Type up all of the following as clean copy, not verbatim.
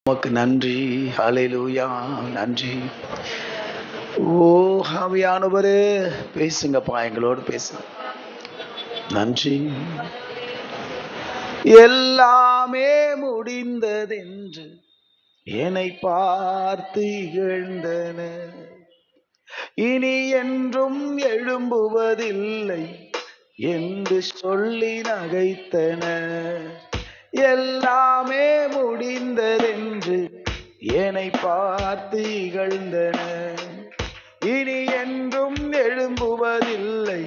உமக்கு நன்றி. ஹல்லேலூயா. நன்றி. ஓ ஆவியானவரே, பேசுங்கப்பா, எங்களோடு பேசுங்க. நன்றி. எல்லாமே முடிந்ததென்று என்னை பார்த்து இகழ்ந்தனர், இனி என்றும் எழும்புவதில்லை என்று சொல்லி நகைத்தனர். எல்லாமே முடிந்ததென்று என்னை பார்த்து இகழ்ந்தனர், இனி என்றும் எழும்புவதில்லை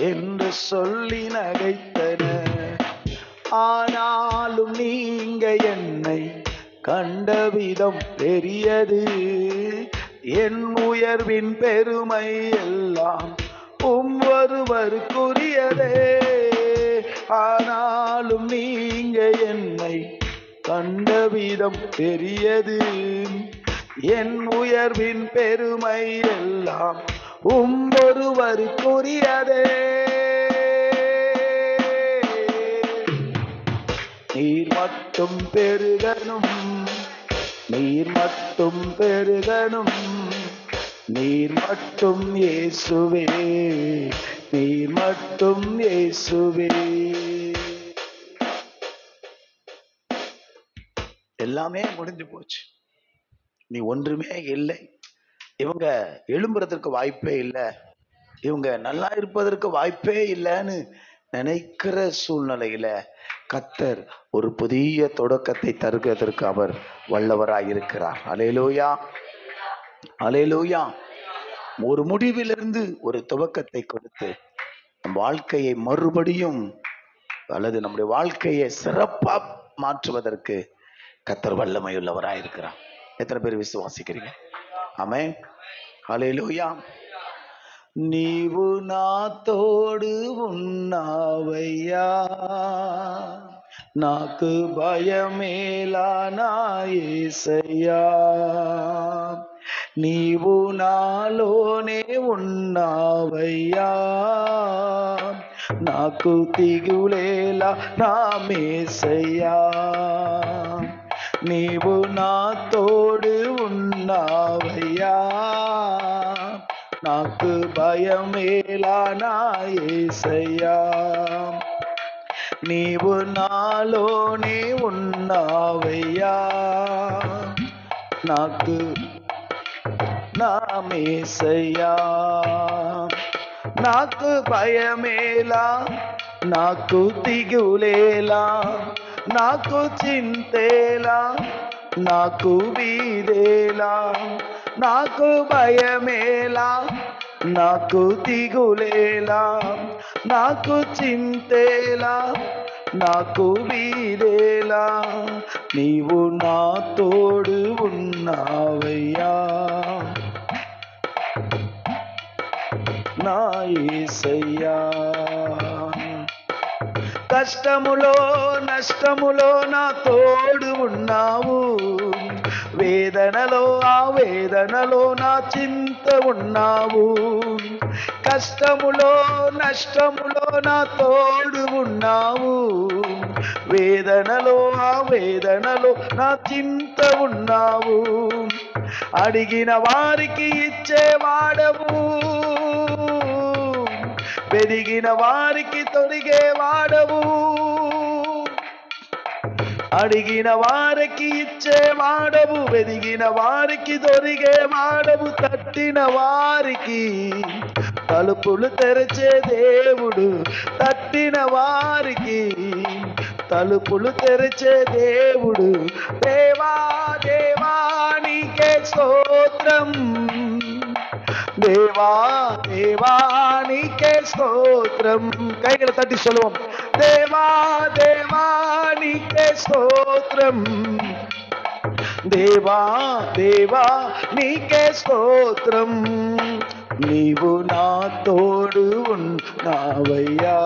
என்று சொல்லி நகைத்தனர். ஆனாலும் நீங்க என்னை கண்ட விதம் பெரியது, என் உயர்வின் பெருமை எல்லாம் ஒருவருக்குரியதே. ஆனாலும் நீங்க என்னை கண்ட விதம் பெரியது, என் உயர்வின் பெருமை எல்லாம் ஒருவருக்குரியதே. நீர் மட்டும் பெருகனும், நீர் மட்டும் பெருகனும், நீர் மட்டும் இயேசுவே, நீர் மட்டும் இயேசுவே. எல்லாமே முடிஞ்சு போச்சு, நீ ஒன்றுமே இல்லை. இவங்க எழும்புறதற்கு வாய்ப்பே இல்லை, இவங்க நல்லா இருப்பதற்கு வாய்ப்பே இல்லைன்னு நினைக்கிற சூழ்நிலையில கர்த்தர் ஒரு புதிய தொடக்கத்தை தருவதற்கு அவர் வல்லவராயிருக்கிறார். அல்லேலூயா, அல்லேலூயா. ஒரு முடிவிலிருந்து ஒரு துவக்கத்தை கொடுத்து நம் வாழ்க்கையை மறுபடியும் அல்லது நம்முடைய வாழ்க்கையை சிறப்பா மாற்றுவதற்கு கர்த்தர் வல்லமையுள்ளவராயிருக்கிறார். எத்தனை பேர் விசுவாசிக்கிறீங்க? ஆமென். அல்லேலூயா. నీవు నాతోడు ఉన్నావయ్యా, నాకు భయమేలా నా యేసయ్యా. నీవు నాలోనే ఉన్నావయ్యా, నాకు దిగులేలా నా మేసయ్యా. నీవు నాతోడు ఉన్నావయ్యా, నాకు భయమేలా నా యేసయ్యా. నీవు నాలోనే ఉన్నావయ్యా, నాకు నా మేసయ్యా. నాకు భయమేలా, నాకు దిగులేలా, నాకు చింతేలా, నాకు వీరేలా. నాకు భయమేలా, నాకు దిగులేలా, నాకు చింతేలా, నాకు వీరేలా. నీవు నా తోడు ఉన్నావయ్యా, నా యేసయ్యా. కష్టములో నష్టములో నా తోడు ఉన్నావు, వేదనలో ఆ వేదనలో నా చింత ఉన్నావు. కష్టములో నష్టములో నా తోడు ఉన్నావు, వేదనలో ఆ వేదనలో నా చింత ఉన్నావు. అడిగిన వారికి ఇచ్చేవాడవు, వెదిగిన వారికి తొడిగేవాడవు. అడిగిన వారికి ఇచ్చేవాడవు, వెదిగిన వారికి దొరికేవాడవు. తట్టిన వారికి తలుపులు తెరిచే దేవుడు, తట్టిన వారికి తలుపులు తెరిచే దేవుడు. దేవా దేవా నీకే స్తోత్రం, దేవా దేవా నీకే స్తోత్రం. கைகளை தட்டி சொல்லுவோம், தேவா தேவா నీకే స్తోత్రం, దేవా దేవా నీకే స్తోత్రం. నీవు నా తోడు ఉన్నావయ్యా,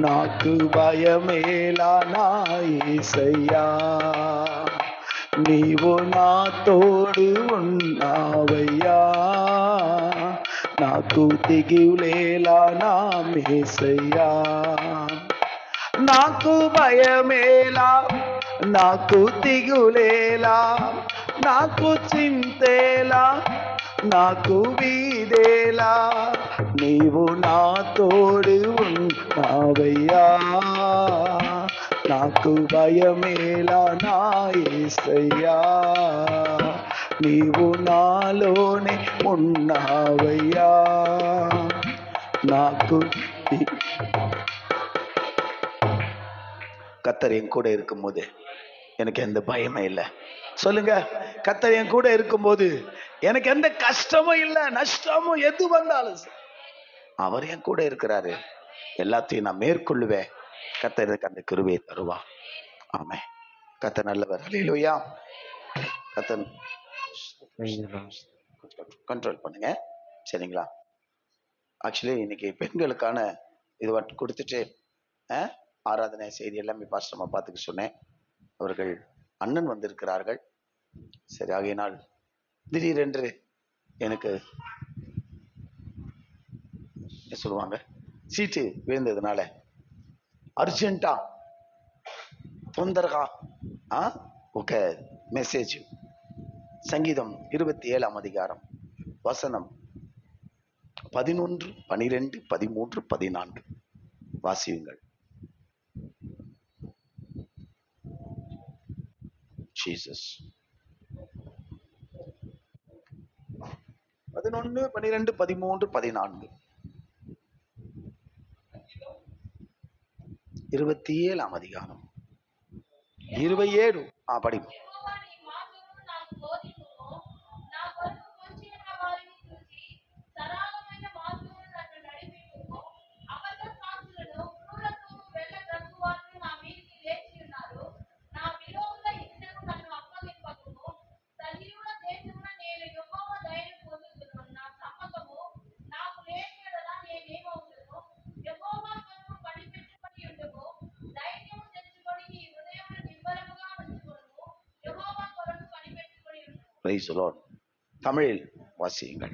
నాకు భయమేలా నా యేసయ్యా. నీవు నా తోడు ఉన్నావయ్యా, నాకు దిగులేలా నా మేసయ్యా. నాకు భయమేలా, నాకు దిగులేలా, నాకు చింతేలా, నాకు వీడేలా, నీవు నా తోడు ఉన్నావయ్యా. నాకు భయమేలా నా యేసయ్యా, నీవు నాలోనే ఉన్నావయ్యా. నాకు கர்த்தர் என் கூட இருக்கும்போது எனக்கு எந்த பயமே இல்லை. சொல்லுங்க, கர்த்தர் என் கூட இருக்கும்போது எனக்கு எந்த கஷ்டமும் இல்லை, நஷ்டமும் எது வந்தாலும் அவர் என் கூட இருக்கிறாரு. எல்லாத்தையும் நான் மேற்கொள்ளுவேன். கர்த்தர் எனக்கு அந்த கிருபையை தருவா. ஆமே, கர்த்தர் நல்லவர். அல்லேலூயா. கர்த்தர் கண்ட்ரோல் பண்ணுங்க, சரிங்களா? ஆக்சுவலி இன்னைக்கு பெண்களுக்கான இது கொடுத்துட்டு ஆராதனை செய்தி எல்லாமே பாஸ்டர்மா பார்த்துக்க சொன்னேன். அவர்கள் அண்ணன் வந்திருக்கிறார்கள். சரி, ஆகையினால் திடீரென்று எனக்கு சொல்லுவாங்க சீட்டு விழுந்ததுனால அர்ஜென்ட்டா தொந்தரகா ఒక மெசேஜ். சங்கீதம் 27ஆம் அதிகாரம் வசனம் 11, 12, 13, 14 வாசியுங்கள். Jesus. 11, 12, 13, 14. 27ஆம் அதிகாரம் 27. படி. Praise the Lord. தமிழில் வாசியுங்கள்.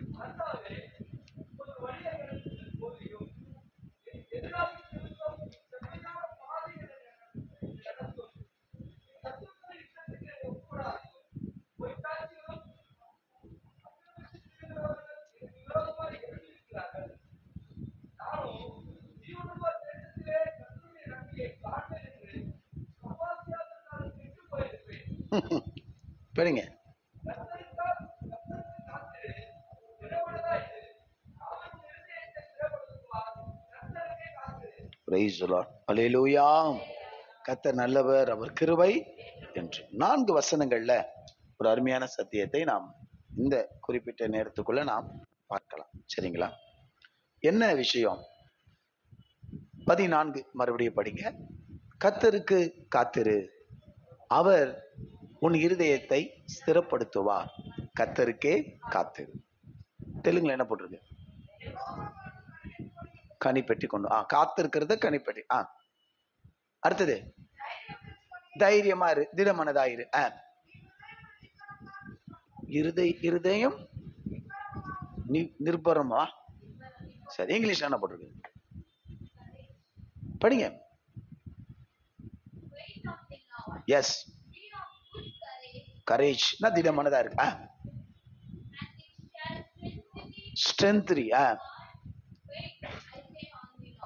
படிங்க. Praise the Lord. Hallelujah. கர்த்தர் நல்லவர், அவர் கிருபை என்று 4 வசனங்கள்ல ஒரு அருமையான சத்தியத்தை நாம் இந்த குறிப்பிட்ட நேரத்துக்குள்ள நாம் பார்க்கலாம், சரிங்களா? என்ன விஷயம்? 14 மறுபடியும் படிங்க. கர்த்தருக்கு காத்திரு, அவர் உன் இருதயத்தை ஸ்திரப்படுத்துவார். கர்த்தருக்கே காத்திரு. தெலுங்குல என்ன போட்டிருக்கு? கனிப்பெட்டி கொண்டு காத்திருக்கிறத கனிப்பெட்டி. அடுத்தது தைரியமா இரு, திடமனதாயிரு. இருதயம் நிர்பரமா? சரி, இங்கிலீஷ்ல என்ன போட்டிருக்கு? படிங்க. S, courage. திடமனதா இருக்கு. ஸ்ட்ரென்த்ரி.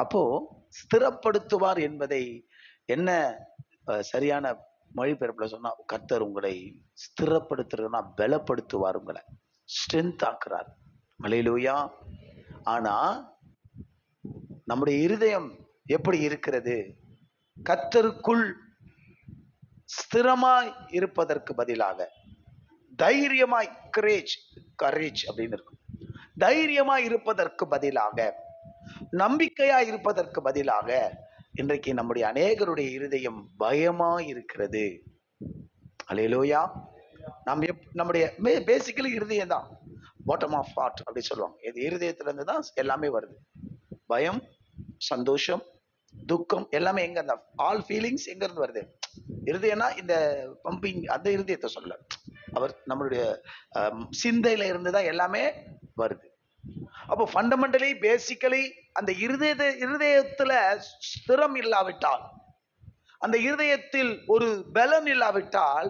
அப்போ ஸ்திரப்படுத்துவார் என்பதை என்ன சரியான மொழிபெயர்ப்புல சொன்னா, கர்த்தர் உங்களை ஸ்திரப்படுத்துறதுன்னா பலப்படுத்துவார், உங்களை ஸ்ட்ரென்த் ஆக்குறார். அல்லேலூயா. ஆனா நம்முடைய இருதயம் எப்படி இருக்கிறது? கர்த்தருக்குள் ஸ்திரமாய் இருப்பதற்கு பதிலாக தைரியமாய், கரேஜ் அப்படின்னு இருக்கும். தைரியமாய் இருப்பதற்கு பதிலாக, நம்பிக்கையா இருப்பதற்கு பதிலாக இன்றைக்கு நம்முடைய அநேகருடைய இருதயம் பயமா இருக்கிறது. அல்லேலூயா. நம்முடைய பேசிக்கலி இருதயம் தான் பாட்டம் ஆஃப் ஹார்ட் அப்படி சொல்லுவாங்க. இது இருதயத்துல இருந்து தான் எல்லாமே வருது. பயம், சந்தோஷம், துக்கம் எல்லாமே எங்க, அந்த ஆல் ஃபீலிங்ஸ் எங்க இருந்து வருது? இருதயம்னா இந்த பம்பிங், அந்த இருதயத்தை சொல்ல, அவர் நம்மளுடைய சிந்தையில இருந்துதான் எல்லாமே வருது. அப்போ ஃபண்டமெண்டலி, பேசிக்கலி அந்த இருதயத்துல ஸ்திரம் இல்லாவிட்டால், அந்த இருதயத்தில் ஒரு பலன் இல்லாவிட்டால்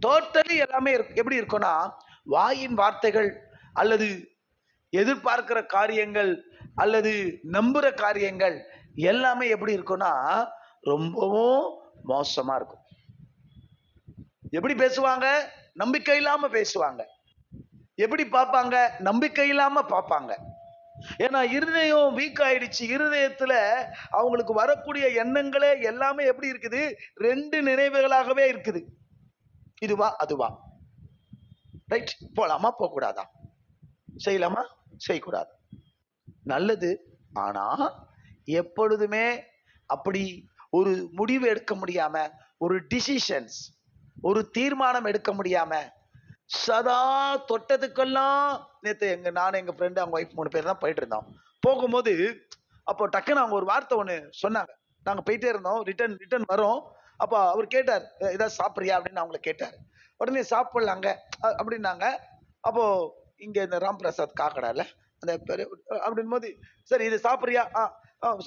டோட்டலி எல்லாமே எப்படி இருக்கும்னா, வாயின் வார்த்தைகள் அல்லது எதிர்பார்க்கிற காரியங்கள் அல்லது நம்புற காரியங்கள் எல்லாமே எப்படி இருக்கும்னா ரொம்பவும் மோசமா இருக்கும். எப்படி பேசுவாங்க? நம்பிக்கை இல்லாம பேசுவாங்க. எப்படி பார்ப்பாங்க? நம்பிக்கை இல்லாம பார்ப்பாங்க. ஏன்னா இருதயம் வீக் ஆயிடுச்சு. இருதயத்துல அவங்களுக்கு வரக்கூடிய எண்ணங்களே எல்லாமே எப்படி இருக்குது? ரெண்டு நினைவுகளாகவே இருக்குது. இதுவா அதுவா, ரைட், போலாமா போகக்கூடாதா, செய்யலாமா செய்யக்கூடாது, நல்லது. ஆனா எப்பொழுதுமே அப்படி ஒரு முடிவு எடுக்க முடியாம, ஒரு டிசிஷன்ஸ், ஒரு தீர்மானம் எடுக்க முடியாம சதா தொட்டதுக்கெல்லாம், நேத்து நானும் எங்க ஃப்ரெண்டு அவங்க ஒய்ஃப் 3 பேர் தான் போயிட்டு இருந்தோம். போகும்போது அப்போ டக்குன்னு அவங்க ஒரு வார்த்தை ஒண்ணு சொன்னாங்க. நாங்க போயிட்டே இருந்தோம், ரிட்டர்ன் வரோம். அப்போ அவர் கேட்டார், ஏதாவது சாப்பிட்றியா அப்படின்னு அவங்கள கேட்டார். உடனே சாப்பிடலாங்க அப்படின்னாங்க. அப்போ இங்க இந்த ராம் பிரசாத் காக்கடால அந்த அப்படின் போது, சரி இது சாப்பிட்றியா?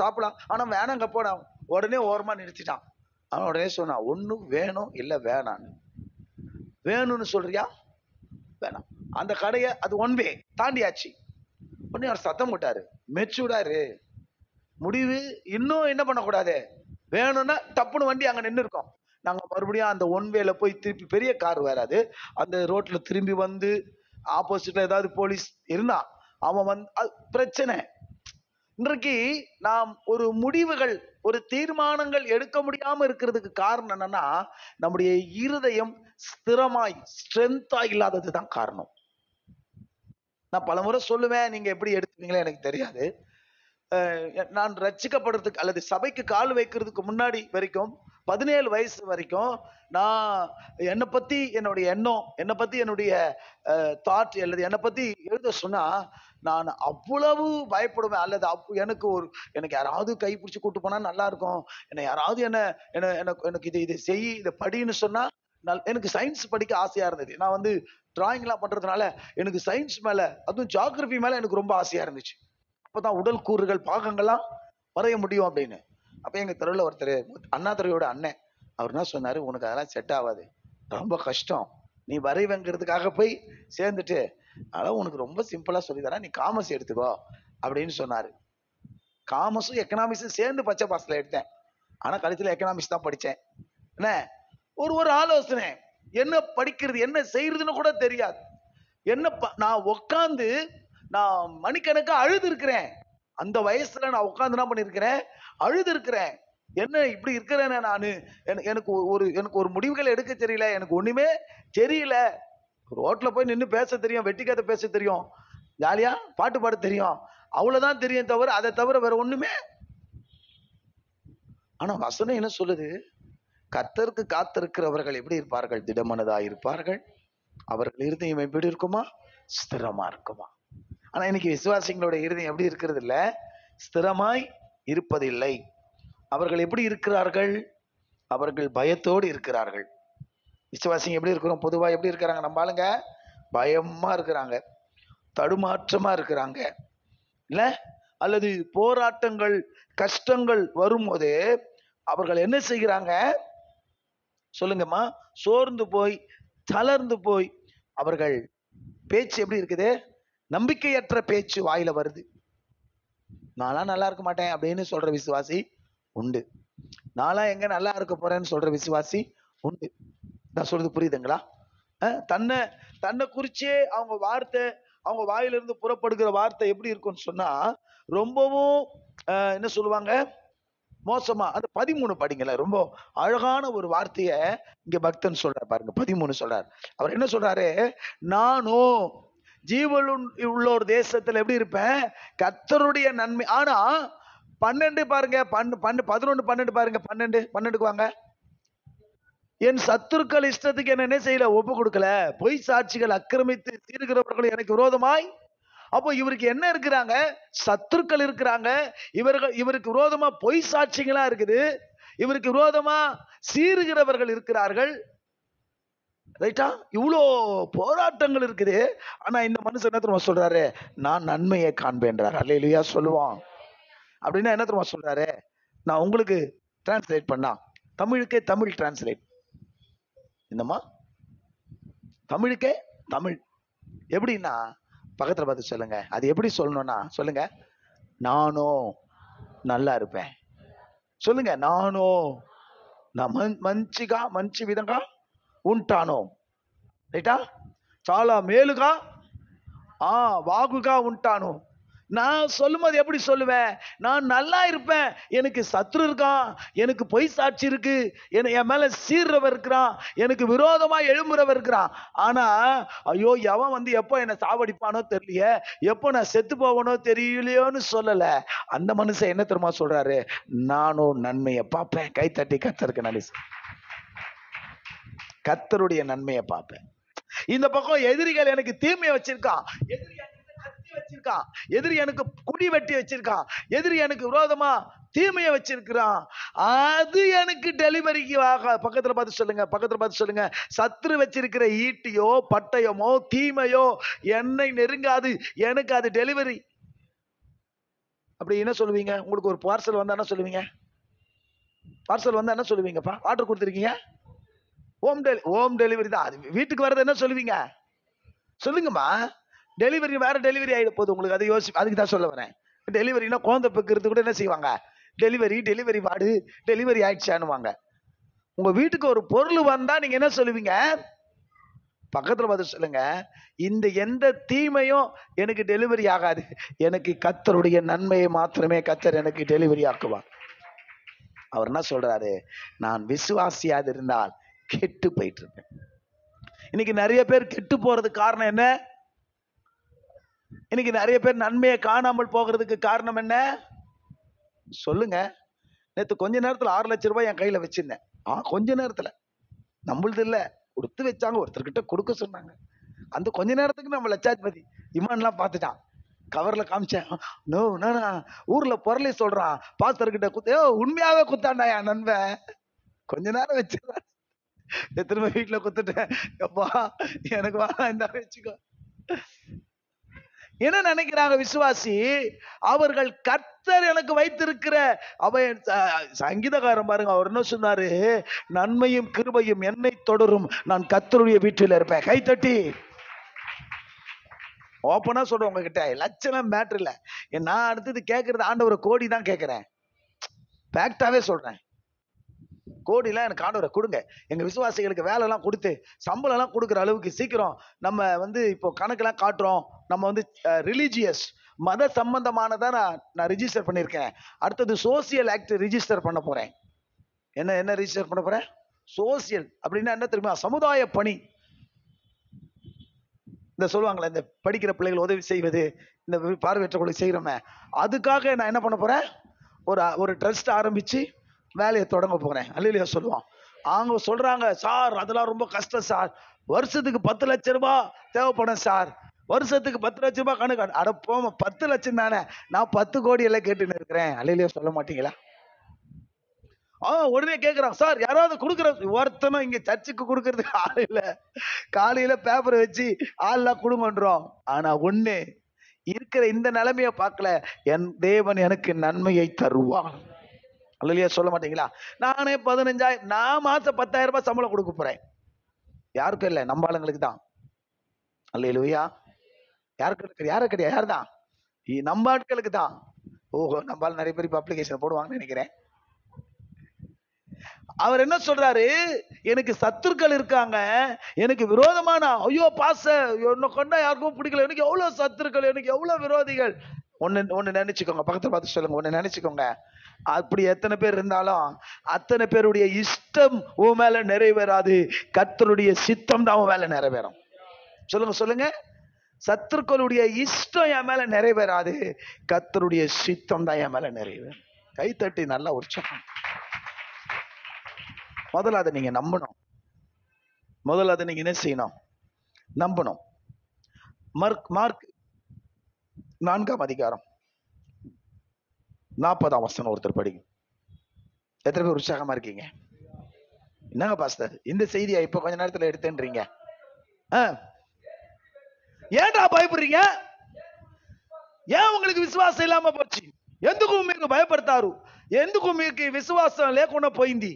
சாப்பிடலாம், ஆனா வேணாங்க போனா. உடனே ஓரமா நிறுத்திட்டான். அவன் உடனே சொன்னான், ஒண்ணு வேணும் இல்ல வேணான்னு. வேணும்னு சொல்றியா? வேணாம். அந்த கடையை அது ஒன் வே தாண்டியாச்சு. உடனே அவர் சத்தம் போட்டாரு, மெச்சூர்டாரு, முடிவு இன்னும் என்ன பண்ணக்கூடாது, வேணும்னா டப்புன்னு வண்டி அங்க நின்று இருக்கோம். நாங்க மறுபடியும் அந்த ஒன் வேல போய் திருப்பி, பெரிய கார் வராது, அந்த ரோட்ல திரும்பி வந்து ஆப்போசிட்ல ஏதாவது போலீஸ் இருந்தா அவன் வந்து பிரச்சனை. இன்றைக்கு நாம் ஒரு முடிவுகள், ஒரு தீர்மானங்கள் எடுக்க முடியாம இருக்கிறதுக்கு காரணம் என்னன்னா, நம்முடைய இருதயம் ஸ்திரமாய் ஸ்ட்ரென்த்தா இல்லாததுதான் காரணம். நான் பலமுறை சொல்லுவேன், நீங்க எப்படி எடுத்துப்பீங்களோ எனக்கு தெரியாது. நான் ரட்சிக்கப்படுறதுக்கு அல்லது சபைக்கு கால் வைக்கிறதுக்கு முன்னாடி வரைக்கும் 17 வயசு வரைக்கும் நான் என்னை பத்தி, என்னுடைய எண்ணம், என்னை பத்தி என்னுடைய தாட் அல்லது என்னை பத்தி எழுத சொன்னா நான் அவ்வளவு பயப்படுவேன். அல்லது எனக்கு யாராவது கை பிடிச்சி கூட்டு போனா நல்லா இருக்கும், என்னை யாராவது எனக்கு இது செய், இதை படின்னு சொன்னா. எனக்கு சயின்ஸ் படிக்க ஆசையா இருந்தது. நான் வந்து டிராயிங் எல்லாம் பண்றதுனால எனக்கு சயின்ஸ் மேல, அதுவும் ஜியோகிராஃபி மேல எனக்கு ரொம்ப ஆசையா இருந்துச்சு. அப்பதான் உடல் கூறுகள் பாகங்கள்லாம் வரைய முடியும் அப்படின்னு. அப்ப எங்க தெருவில் ஒருத்தர், அண்ணாதுரையோட அண்ணன், அவர் என்ன சொன்னாரு, உனக்கு அதெல்லாம் செட் ஆகாது, ரொம்ப கஷ்டம், நீ வரைவங்கிறதுக்காக போய் சேர்ந்துட்டு, அதெல்லாம் உனக்கு ரொம்ப சிம்பிளா சொல்லித்தரேன், நீ காமர்ஸ் எடுத்துக்கோ அப்படின்னு சொன்னாரு. காமர்ஸும் எக்கனாமிக்ஸும் சேர்ந்து பச்சை பாஸ்ல எடுத்தேன். ஆனா கடைசியில எக்கனாமிக்ஸ் தான் படிச்சேன். என்ன ஒரு ஆலோசனை, என்ன படிக்கிறது என்ன செய்யறதுன்னு கூட தெரியாது. நான் உட்காந்து நான் மணிக்கணக்கா அழுது இருக்கிறேன். அந்த வயசுல நான் உட்காந்து என்ன பண்ணிருக்கிறேன், அழுது இருக்கிறேன். என்ன இப்படி இருக்கிறேன் நானு, எனக்கு ஒரு முடிவுகள் எடுக்க தெரியல, எனக்கு ஒண்ணுமே தெரியல. ரோட்ல போய் நின்று பேச தெரியும், வெட்டி கதை பேச தெரியும், ஜாலியா பாட்டு பாட தெரியும், அவ்வளவுதான் தெரியும் தவிர, அதை தவிர வேற ஒண்ணுமே. ஆனா வசனம் என்ன சொல்லுது, கர்த்தருக்கு காத்திருக்கிறவர்கள் எப்படி இருப்பார்கள், திடமனதா இருப்பார்கள், அவர்கள் இருதயம் எப்படி இருக்குமா, ஸ்திரமா இருக்குமா. ஆனா இன்னைக்கு விசுவாசிகளோட இருதயம் எப்படி இருக்கிறது இல்ல, ஸ்திரமாய் இருப்பதில்லை. அவர்கள் எப்படி இருக்கிறார்கள், அவர்கள் பயத்தோடு இருக்கிறார்கள். விசுவாசிங்க எப்படி இருக்கிறோம், பொதுவா எப்படி இருக்கிறாங்க, நம்ம ஆளுங்க பயமா இருக்கிறாங்க, தடுமாற்றமா இருக்கிறாங்க இல்ல, அல்லது போராட்டங்கள் கஷ்டங்கள் வரும்போது அவர்கள் என்ன செய்கிறாங்க சொல்லுங்கம்மா, சோர்ந்து போய் தளர்ந்து போய் அவர்கள் பேச்சு எப்படி இருக்குது, நம்பிக்கையற்ற பேச்சு வாயில வருது. நான்லாம் நல்லா இருக்க மாட்டேன் அப்படின்னு சொல்ற விசுவாசி உண்டு, நான்லாம் எங்க நல்லா இருக்க போறேன்னு சொல்ற விசுவாசி உண்டு. நான் சொல்றது புரியுதுங்களா? தன்னை குறிச்சே அவங்க வார்த்தை, அவங்க வாயிலிருந்து புறப்படுகிற வார்த்தை எப்படி இருக்கும்னு சொன்னா ரொம்பவும் என்ன சொல்லுவாங்க, மோசமா. அந்த 13 படிங்கல, ரொம்ப அழகான ஒரு வார்த்தைய இங்க பக்தன் சொல்றார் பாருங்க. 13 சொல்றார். அவர் என்ன சொல்றாரு, நானும் ஜீவன் உள்ள ஒரு தேசத்துல எப்படி இருப்பேன், கர்த்தருடைய நன்மை. ஆனா 12 பாருங்க, 11 12 பாருங்க, 12க்கு வாங்க. என் சத்துருக்கள் இஷ்டத்துக்கு என்ன செய்யல, ஒப்பு கொடுக்கல, பொய் சாட்சிகள் அக்கிரமித்து தீர்க்கிறவர்கள் எனக்கு விரோதமாய். அப்போ இவருக்கு என்ன இருக்கிறாங்க, சத்துருக்கள் இருக்கிறாங்க, இவருக்கு விரோதமா பொய் சாட்சிகளா இருக்குது, இவருக்கு விரோதமா சீறுகிறவர்கள் இருக்கிறார்கள். ரைட்டா? இவ்வளோ போராட்டங்கள் இருக்குது. ஆனா இந்த மனுஷன் என்ன தெரியுமா சொல்றாரு, நான் நன்மையை காண்பேன்றார். அல்லேலூயா சொல்லுவான். அப்படின்னா என்ன தெரியுமா சொல்றாரு, நான் உங்களுக்கு டிரான்ஸ்லேட் பண்ணா, தமிழுக்கே தமிழ் டிரான்ஸ்லேட். என்னம்மா? தமிழுக்கே தமிழ். எப்படின்னா பக்கத்துல பார்த்து சொல்லுங்க, அது எப்படி சொல்லணும்னா சொல்லுங்க, நானும் நல்லா இருப்பேன். சொல்லுங்க, நானும் మంచిగా మంచి విధంగా ఉంటాను. రైటా? చాలా మేలుగా வாகுகா ఉంటాను. நான் சொல்லும்போது எப்படி சொல்லுவேன்? நான் நல்லா இருப்பேன். எனக்கு சத்ரு இருக்கான், எனக்கு பொய் சாட்சி இருக்கு, என் மேல சீர்றவர் இருக்கிறான், எனக்கு விரோதமா எழும்புறவர் இருக்கிறான். ஆனா ஐயோ எவன் வந்து எப்போ என்ன சாவடிப்பானோ தெரியலையே, எப்போ நான் செத்து போவனோ தெரியலையோன்னு சொல்லல. அந்த மனுஷன் என்ன தெரியுமா சொல்றாரு? நானும் நன்மையை பார்ப்பேன். கை தட்டி கர்த்தருக்கு நன்றி. கர்த்தருடைய நன்மையை பார்ப்பேன். இந்த பக்கம் எதிரிகள் எனக்கு தீமையை வச்சிருக்கான், எதிரி கத்தி வச்சிருக்கான், எதிரி எனக்கு குடி வெட்டி வச்சிருக்கான், எதிரி எனக்கு விரோதமா தீமையை வச்சிருக்கிறான், அது எனக்கு டெலிவரிக்கு பக்கத்துல பார்த்து சொல்லுங்க, பக்கத்துல பார்த்து சொல்லுங்க, சத்ரு வச்சிருக்கிற ஈட்டியோ பட்டயமோ தீமையோ என்னை நெருங்காது, எனக்கு அது டெலிவரி. அப்படி என்ன சொல்லுவீங்க? உங்களுக்கு ஒரு பார்சல் வந்தா என்ன சொல்லுவீங்க? பார்சல் வந்தா என்ன சொல்லுவீங்கப்பா? ஆர்டர் கொடுத்துருக்கீங்க, ஹோம் டெலிவரி தான். அது வீட்டுக்கு வர்றது என்ன சொல்லுவீங்க? சொல்லுங்கம்மா. டெலிவரி வேற டெலிவரி ஆயிட போகுது உங்களுக்கு, அதை அதுக்கு தான் சொல்ல வரேன். டெலிவரினா குழந்தை பெக்கிறது கூட என்ன செய்வாங்க? டெலிவரி வார்டு டெலிவரி ஆயிடுச்சானுவாங்க. உங்க வீட்டுக்கு ஒரு பொருள் வந்தா நீங்க என்ன சொல்லுவீங்க? பக்கத்துல பார்த்து சொல்லுங்க, இந்த எந்த தீமையும் எனக்கு டெலிவரி ஆகாது, எனக்கு கர்த்தருடைய நன்மையை மாத்திரமே கர்த்தர் எனக்கு டெலிவரி ஆக்குவார். அவர் என்ன சொல்றாரு? நான் விசுவாசியாது இருந்தால் கெட்டு போயிட்டு இருப்பேன். இன்னைக்கு நிறைய பேர் கெட்டு போறதுக்கு காரணம் என்ன? இன்னைக்கு நிறைய பேர் நன்மையை காணாமல் போகிறதுக்கு காரணம் என்ன சொல்லுங்க? நேத்து கொஞ்ச நேரத்துல 6 லட்சம் ரூபாய் என் கையில வச்சிருந்தேன். கொஞ்ச நேரத்துல, நம்மளது இல்ல, கொடுத்து வச்சாங்க, ஒருத்தர்கிட்ட கொடுக்க சொன்னாங்க. அந்த கொஞ்ச நேரத்துக்கு நம்ம லட்சாதிபதி இமான்லாம் பார்த்துட்டான். கவர்ல காமிச்சேன், ஊர்ல பொருளை சொல்றான், பாஸ்டர் கிட்ட உண்மையாவே குத்தாண்டா என் நண்பன். கொஞ்ச நேரம் வச்சிருந்தான், திரும்ப வீட்டுல குத்துட்டேன். எப்பா எனக்கு வேணாம், இந்த வச்சுக்கோ. என்ன நினைக்கிறாங்க விசுவாசி? அவர்கள் கர்த்தர் எனக்கு வைத்திருக்கிற சங்கீதக்காரன் பாருங்க, அவர் என்ன சொன்னாரு? நன்மையும் கிருபையும் என்னை தொடரும், நான் கர்த்தருடைய வீட்டில் இருப்பேன். கை தட்டி ஓப்பனா சொல்றேன் உங்ககிட்ட, லட்சணம் மேட்டர் இல்ல. நான் அடுத்தது கேட்கறது ஆண்டவரை கோடி தான் கேட்கிறேன். ஃபேக்டாவே சொல்றேன், கோடிலாம் எனக்கு ஆண்டவரை கொடுங்க. எங்க விசுவாசிகளுக்கு வேலை எல்லாம் கொடுத்து சம்பளம் எல்லாம் கொடுக்குற அளவுக்கு சீக்கிரம் நம்ம வந்து இப்போ கணக்கெல்லாம் காட்டுறோம். நம்ம வந்து ரிலீஜியஸ் மத சம்பந்தமானதா நான் ரிஜிஸ்டர் பண்ணியிருக்கேன். அடுத்தது சோசியல் ஆக்ட் ரிஜிஸ்டர் பண்ண போறேன். என்ன ரிஜிஸ்டர் பண்ண போறேன்? சோசியல் அப்படின்னா என்ன தெரியுமா? சமுதாய பணி. இந்த சொல்லுவாங்களே, இந்த படிக்கிற பிள்ளைகள் உதவி செய்வது, இந்த பார்வையற்றவர்களுக்கு செய்யறோமே, அதுக்காக நான் என்ன பண்ண போறேன்? ஒரு ட்ரஸ்ட் ஆரம்பிச்சு வேலையை தொடங்க போறேன். அல்லேலூயா சொல்லுவான். அவங்க சொல்றாங்க, சார் அதெல்லாம் ரொம்ப கஷ்டம் சார், வருஷத்துக்கு 10 லட்சம் ரூபாய் தேவைப்படும் சார், வருஷத்துக்கு 10 லட்சம் ரூபாய் கணக்கு. அட போமா, 10 லட்சம் தானே, நான் 10 கோடி எல்லாம் கேட்டுன்னு இருக்கிறேன். அல்லேலூயா சொல்ல மாட்டீங்களா? உடனே கேட்கிறான், சார் யாராவது கொடுக்குற? ஒருத்தனும் இங்க சர்ச்சுக்கு கொடுக்கறதுக்கு ஆள் இல்ல. காலையில பேப்பரை வச்சு ஆள்லாம் கொடுங்கன்றோம். ஆனா ஒண்ணு, இருக்கிற இந்த நிலைமைய பார்க்கல, என் தேவன் எனக்கு நன்மையை தருவான். அல்லேலூயா சொல்ல மாட்டீங்களா? நானே 15,000, நான் மாசம் 10,000 ரூபாய் சம்பளம் கொடுக்க போறேன். யாருக்கும் இல்ல, நம்ம ஆளுங்களுக்கு தான். அல்லேலூயா. யாருக்கு? யாரும் கிடையாது. யார் தான்? நம்ம ஆட்களுக்கு தான். ஓஹோ, நம்மளால நிறைய பேர் இப்ப அப்ளிகேஷன் போடுவாங்கன்னு நினைக்கிறேன். அவர் என்ன சொல்றாரு? எனக்கு சத்துருக்கள் இருக்காங்க, எனக்கு விரோதமான, ஐயோ பாச என்ன கொண்டா யாருக்கும் பிடிக்கல, எனக்கு எவ்வளவு சத்துருக்கள், எனக்கு எவ்வளவு விரோதிகள். ஒன்னு நினைச்சுக்கோங்க, பக்கத்துல பார்த்து சொல்லுங்க, ஒன்னு நினைச்சுக்கோங்க. அப்படி எத்தனை பேர் இருந்தாலும் அத்தனை பேருடைய இஷ்டம் உன் மேல நிறைவேறாது, கர்த்தருடைய சித்தம் தான் உன் மேல நிறைவேறும். சொல்லுங்க. சத்துருக்களுடைய இஷ்டம் என் மேல நிறைவேறாது, கர்த்தருடைய சித்தம் தான் என் மேல நிறைவேறும். கை தட்டி நல்லா உற்சாகம். முதல்ல அதை நீங்க நம்பணும். முதல்ல அதை நீங்க என்ன செய்யணும்? நம்பணும். மார்க் 4ஆம் அதிகாரம் 40ஆம் வசனம் ஒருத்தர் படிங்க. எத்தனை பேர் உற்சாகமா இருக்கீங்க? என்னங்க பாஸ்டர் இந்த செய்தியா இப்ப கொஞ்ச நேரத்துல எடுத்துன்றீங்க? ஏன்டா பயப்படுறீங்க? ஏன் உங்களுக்கு விசுவாசம் ఇలామ పోచి? ఎందుకు మీకు భయపడతారు? ఎందుకు మీకు విశ్వాసం లేకుండా పోయింది?